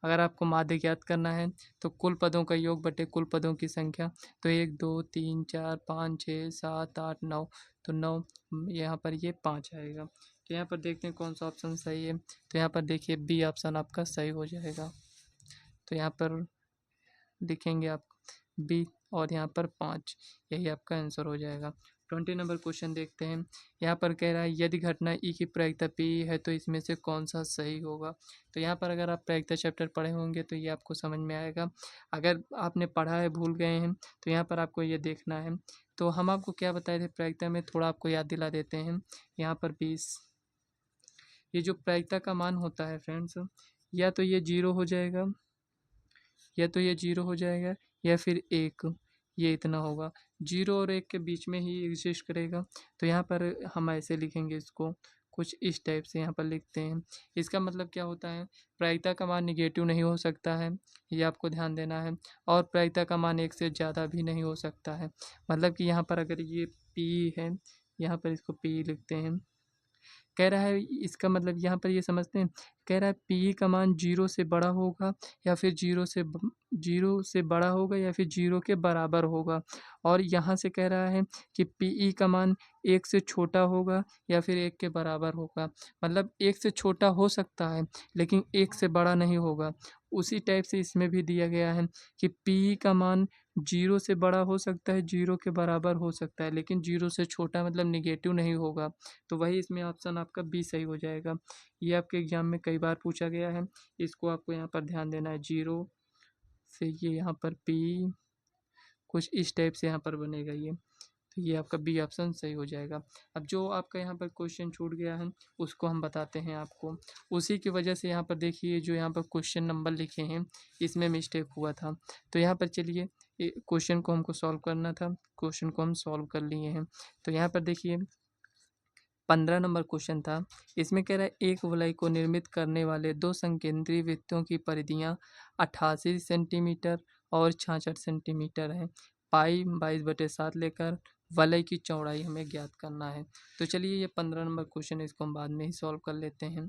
अगर आपको माध्य ज्ञात करना है तो कुल पदों का योग बटे कुल पदों की संख्या। तो 1 2 3 4 5 6 7 8 9, तो 9 यहाँ पर ये 5 आएगा। तो यहाँ पर देखते हैं कौन सा ऑप्शन सही है। तो यहाँ पर देखिए बी ऑप्शन आपका सही हो जाएगा। तो यहाँ पर लिखेंगे आप बी और यहाँ पर 5, यही आपका आंसर हो जाएगा। 20 नंबर क्वेश्चन देखते हैं। यहाँ पर कह रहा है यदि घटना ई की प्रायिकता पी है तो इसमें से कौन सा सही होगा। तो यहाँ पर अगर आप प्रायिकता चैप्टर पढ़े होंगे तो ये आपको समझ में आएगा। अगर आपने पढ़ा है भूल गए हैं तो यहाँ पर आपको ये देखना है। तो हम आपको क्या बताए थे प्रायिकता में, थोड़ा आपको याद दिला देते हैं। यहाँ पर 20, ये जो प्रायिकता का मान होता है फ्रेंड्स, या तो ये 0 हो जाएगा, या फिर 1, ये इतना होगा। 0 और 1 के बीच में ही एग्जिस्ट करेगा। तो यहाँ पर हम ऐसे लिखेंगे इसको, कुछ इस टाइप से यहाँ पर लिखते हैं। इसका मतलब क्या होता है, प्रायिकता का मान निगेटिव नहीं हो सकता है, ये आपको ध्यान देना है। और प्रायिकता का मान 1 से ज़्यादा भी नहीं हो सकता है। मतलब कि यहाँ पर अगर ये P है, यहाँ पर इसको P लिखते हैं। कह रहा है इसका मतलब यहाँ पर ये समझते हैं, कह रहा है पी का मान 0 से बड़ा होगा या फिर 0 से बड़ा होगा या फिर 0 के बराबर होगा। और यहाँ से कह रहा है कि पी का मान 1 से छोटा होगा या फिर 1 के बराबर होगा। मतलब 1 से छोटा हो सकता है लेकिन 1 से बड़ा नहीं होगा। उसी टाइप से इसमें भी दिया गया है कि पी का मान 0 से बड़ा हो सकता है, 0 के बराबर हो सकता है, लेकिन 0 से छोटा मतलब निगेटिव नहीं होगा। तो वही इसमें ऑप्शन आपका बी सही हो जाएगा। ये आपके एग्जाम में कई बार पूछा गया है, इसको आपको यहाँ पर ध्यान देना है। 0 से ये यहाँ पर पी कुछ इस टाइप से यहाँ पर बनेगा ये। तो ये आपका बी ऑप्शन सही हो जाएगा। अब जो आपका यहाँ पर क्वेश्चन छूट गया है उसको हम बताते हैं आपको। उसी की वजह से यहाँ पर देखिए जो यहाँ पर क्वेश्चन नंबर लिखे हैं इसमें मिस्टेक हुआ था। तो यहाँ पर चलिए क्वेश्चन को हमको सॉल्व करना था, क्वेश्चन को हम सॉल्व कर लिए हैं। तो यहाँ पर देखिए 15 नंबर क्वेश्चन था। इसमें कह रहा है एक वलय को निर्मित करने वाले दो संकेंद्रीय वृत्तों की परिधियाँ 88 सेंटीमीटर और 66 सेंटीमीटर हैं। पाई 22/7 लेकर वलय की चौड़ाई हमें ज्ञात करना है। तो चलिए ये 15 नंबर क्वेश्चन है, इसको हम बाद में ही सॉल्व कर लेते हैं।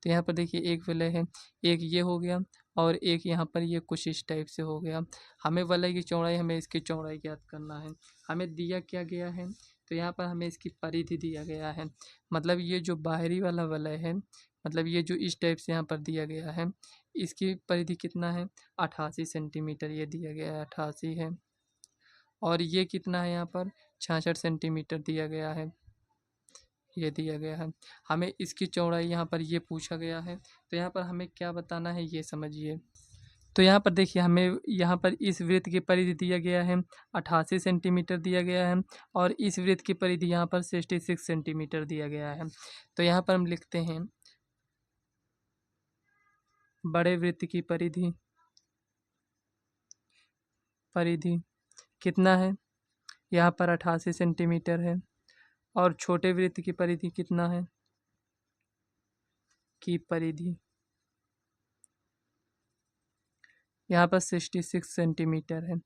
तो यहाँ पर देखिए एक वलय है, एक ये हो गया और एक यहाँ पर ये कुछ इस टाइप से हो गया। हमें वलय की चौड़ाई, हमें इसकी चौड़ाई ज्ञात करना है। हमें दिया क्या गया है, तो यहाँ पर हमें इसकी परिधि दिया गया है। मतलब ये जो बाहरी वाला वलय है, मतलब ये जो इस टाइप से यहाँ पर दिया गया है, इसकी परिधि कितना है 88 सेंटीमीटर ये दिया गया है, 88 है। और ये कितना है यहाँ पर 66 सेंटीमीटर दिया गया है, ये दिया गया है। हमें इसकी चौड़ाई यहाँ पर ये पूछा गया है। तो यहाँ पर हमें क्या बताना है ये समझिए। तो यहाँ पर देखिए हमें यहाँ पर इस वृत्त की परिधि दिया गया है 88 सेंटीमीटर दिया गया है और इस वृत्त की परिधि यहाँ पर 66 सेंटीमीटर दिया गया है। तो यहाँ पर हम लिखते हैं बड़े वृत्त की परिधि कितना है, यहाँ पर 88 सेंटीमीटर है और छोटे वृत्त की परिधि कितना है, की परिधि यहाँ पर 66 सेंटीमीटर है।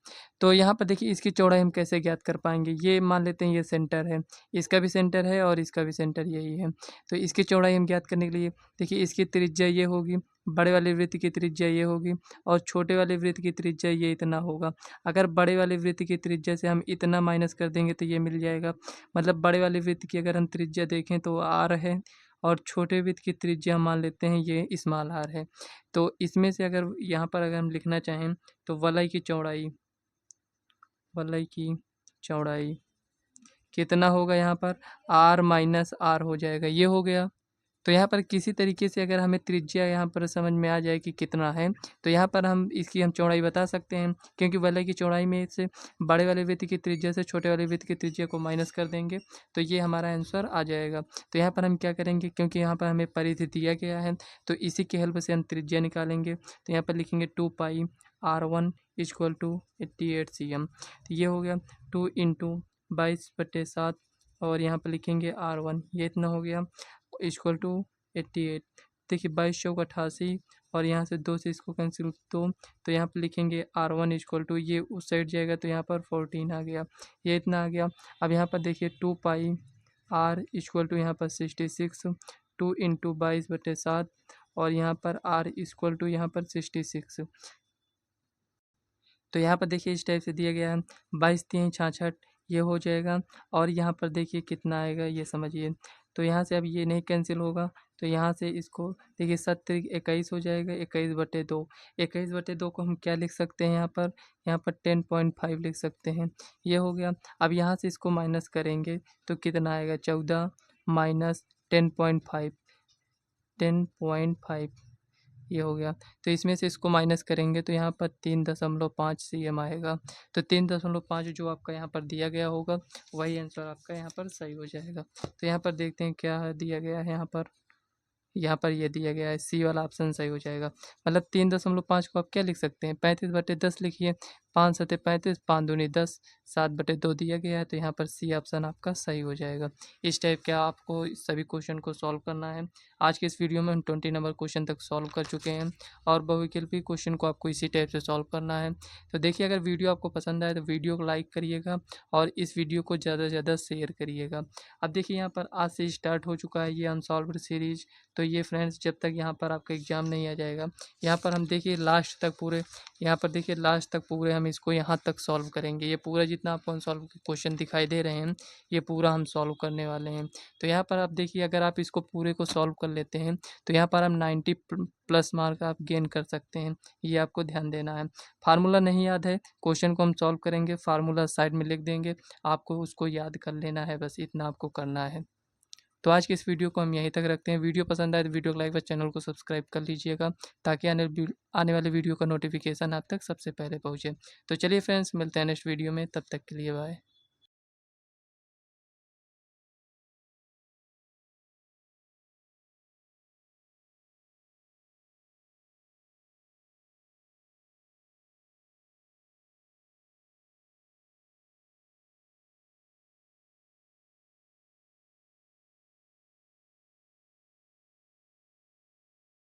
तो यहाँ पर देखिए इसकी चौड़ाई हम कैसे ज्ञात कर पाएंगे, ये मान लेते हैं ये सेंटर है, इसका भी सेंटर है और इसका भी सेंटर यही है। तो इसकी चौड़ाई हम ज्ञात करने के लिए देखिए इसकी त्रिज्या ये होगी, बड़े वाले वृत्त की त्रिज्या ये होगी और छोटे वाले वृत्त की त्रिज्या ये इतना होगा। अगर बड़े वाले वृत्त की त्रिज्या से हम इतना माइनस कर देंगे तो ये मिल जाएगा, मतलब बड़े वाले वृत्त की अगर हम त्रिज्या देखें तो आर है और छोटे वृत्त की त्रिज्या मान लेते हैं ये स्मॉल आर है। तो इसमें से अगर यहाँ पर अगर हम लिखना चाहें तो वलय की चौड़ाई कितना होगा, यहाँ पर आर माइनस आर हो जाएगा, ये हो गया। तो यहाँ पर किसी तरीके से अगर हमें त्रिज्या यहाँ पर समझ में आ जाए कि कितना है तो यहाँ पर हम इसकी हम चौड़ाई बता सकते हैं, क्योंकि वलय की चौड़ाई में से बड़े वाले वृत्त की त्रिज्या से छोटे वाले वृत्त की त्रिज्या को माइनस कर देंगे तो ये हमारा आंसर आ जाएगा। तो यहाँ पर हम क्या करेंगे, क्योंकि यहाँ पर हमें परिधि दिया गया है तो इसी की हेल्प से हम त्रिज्या निकालेंगे। तो यहाँ पर लिखेंगे 2 पाई R1 इक्वल टू 88 cm। तो ये हो गया 2 इंटू 22/7 और यहाँ पर लिखेंगे R1, ये इतना हो गया इक्वल टू 88। देखिए 22×4 = 88 और यहाँ से 2 से इसको कैंसिल तो यहाँ पर लिखेंगे R1 इक्वल टू, ये उस साइड जाएगा तो यहाँ पर 14 आ गया, ये इतना आ गया। अब यहाँ पर देखिए 2 पाई R इक्वल टू यहाँ पर 66, 2 इंटू 22/7 और यहाँ पर R इक्वल टू यहाँ पर 66। तो यहाँ पर देखिए इस टाइप से दिया गया है 22×3 = 66, ये हो जाएगा और यहाँ पर देखिए कितना आएगा ये समझिए। तो यहाँ से अब ये नहीं कैंसिल होगा तो यहाँ से इसको देखिए 7×3 = 21 हो जाएगा, 21/2। 21/2 को हम क्या लिख सकते हैं यहाँ पर 10.5 लिख सकते हैं, ये हो गया। अब यहाँ से इसको माइनस करेंगे तो कितना आएगा, 14 माइनस 10.5, 10.5 ये हो गया। तो इसमें से इसको माइनस करेंगे तो यहाँ पर 3.5 cm आएगा। तो 3.5 जो आपका यहाँ पर दिया गया होगा वही आंसर आपका यहाँ पर सही हो जाएगा। तो यहाँ पर देखते हैं क्या दिया गया है, यहाँ पर ये दिया गया है सी वाला ऑप्शन सही हो जाएगा। मतलब 3.5 को आप क्या लिख सकते हैं, 35/10 लिखिए, 5×7 = 35, 5×2 = 10, 7/2 दिया गया है तो यहाँ पर सी ऑप्शन आपका सही हो जाएगा। इस टाइप का आपको सभी क्वेश्चन को सॉल्व करना है। आज के इस वीडियो में हम 20 नंबर क्वेश्चन तक सॉल्व कर चुके हैं और बहुविकल्पी क्वेश्चन को आपको इसी टाइप से सॉल्व करना है। तो देखिए अगर वीडियो आपको पसंद आए तो वीडियो को लाइक करिएगा और इस वीडियो को ज़्यादा से ज़्यादा शेयर करिएगा। अब देखिए यहाँ पर आज से स्टार्ट हो चुका है ये अनसॉल्व्ड सीरीज। तो ये फ्रेंड्स जब तक यहाँ पर आपका एग्ज़ाम नहीं आ जाएगा, यहाँ पर हम देखिए लास्ट तक पूरे हम इसको यहाँ तक सॉल्व करेंगे। ये पूरा जितना आपको अनसॉल्व क्वेश्चन दिखाई दे रहे हैं ये पूरा हम सॉल्व करने वाले हैं। तो यहाँ पर आप देखिए अगर आप इसको पूरे को सॉल्व कर लेते हैं तो यहाँ पर हम 90+ मार्क आप गेन कर सकते हैं, ये आपको ध्यान देना है। फार्मूला नहीं याद है, क्वेश्चन को हम सॉल्व करेंगे, फार्मूला साइड में लिख देंगे, आपको उसको याद कर लेना है, बस इतना आपको करना है। तो आज की इस वीडियो को हम यहीं तक रखते हैं। वीडियो पसंद आए तो वीडियो को लाइक व चैनल को सब्सक्राइब कर लीजिएगा ताकि आने वाले वीडियो का नोटिफिकेशन आप तक सबसे पहले पहुँचे। तो चलिए फ्रेंड्स मिलते हैं नेक्स्ट वीडियो में, तब तक के लिए बाय।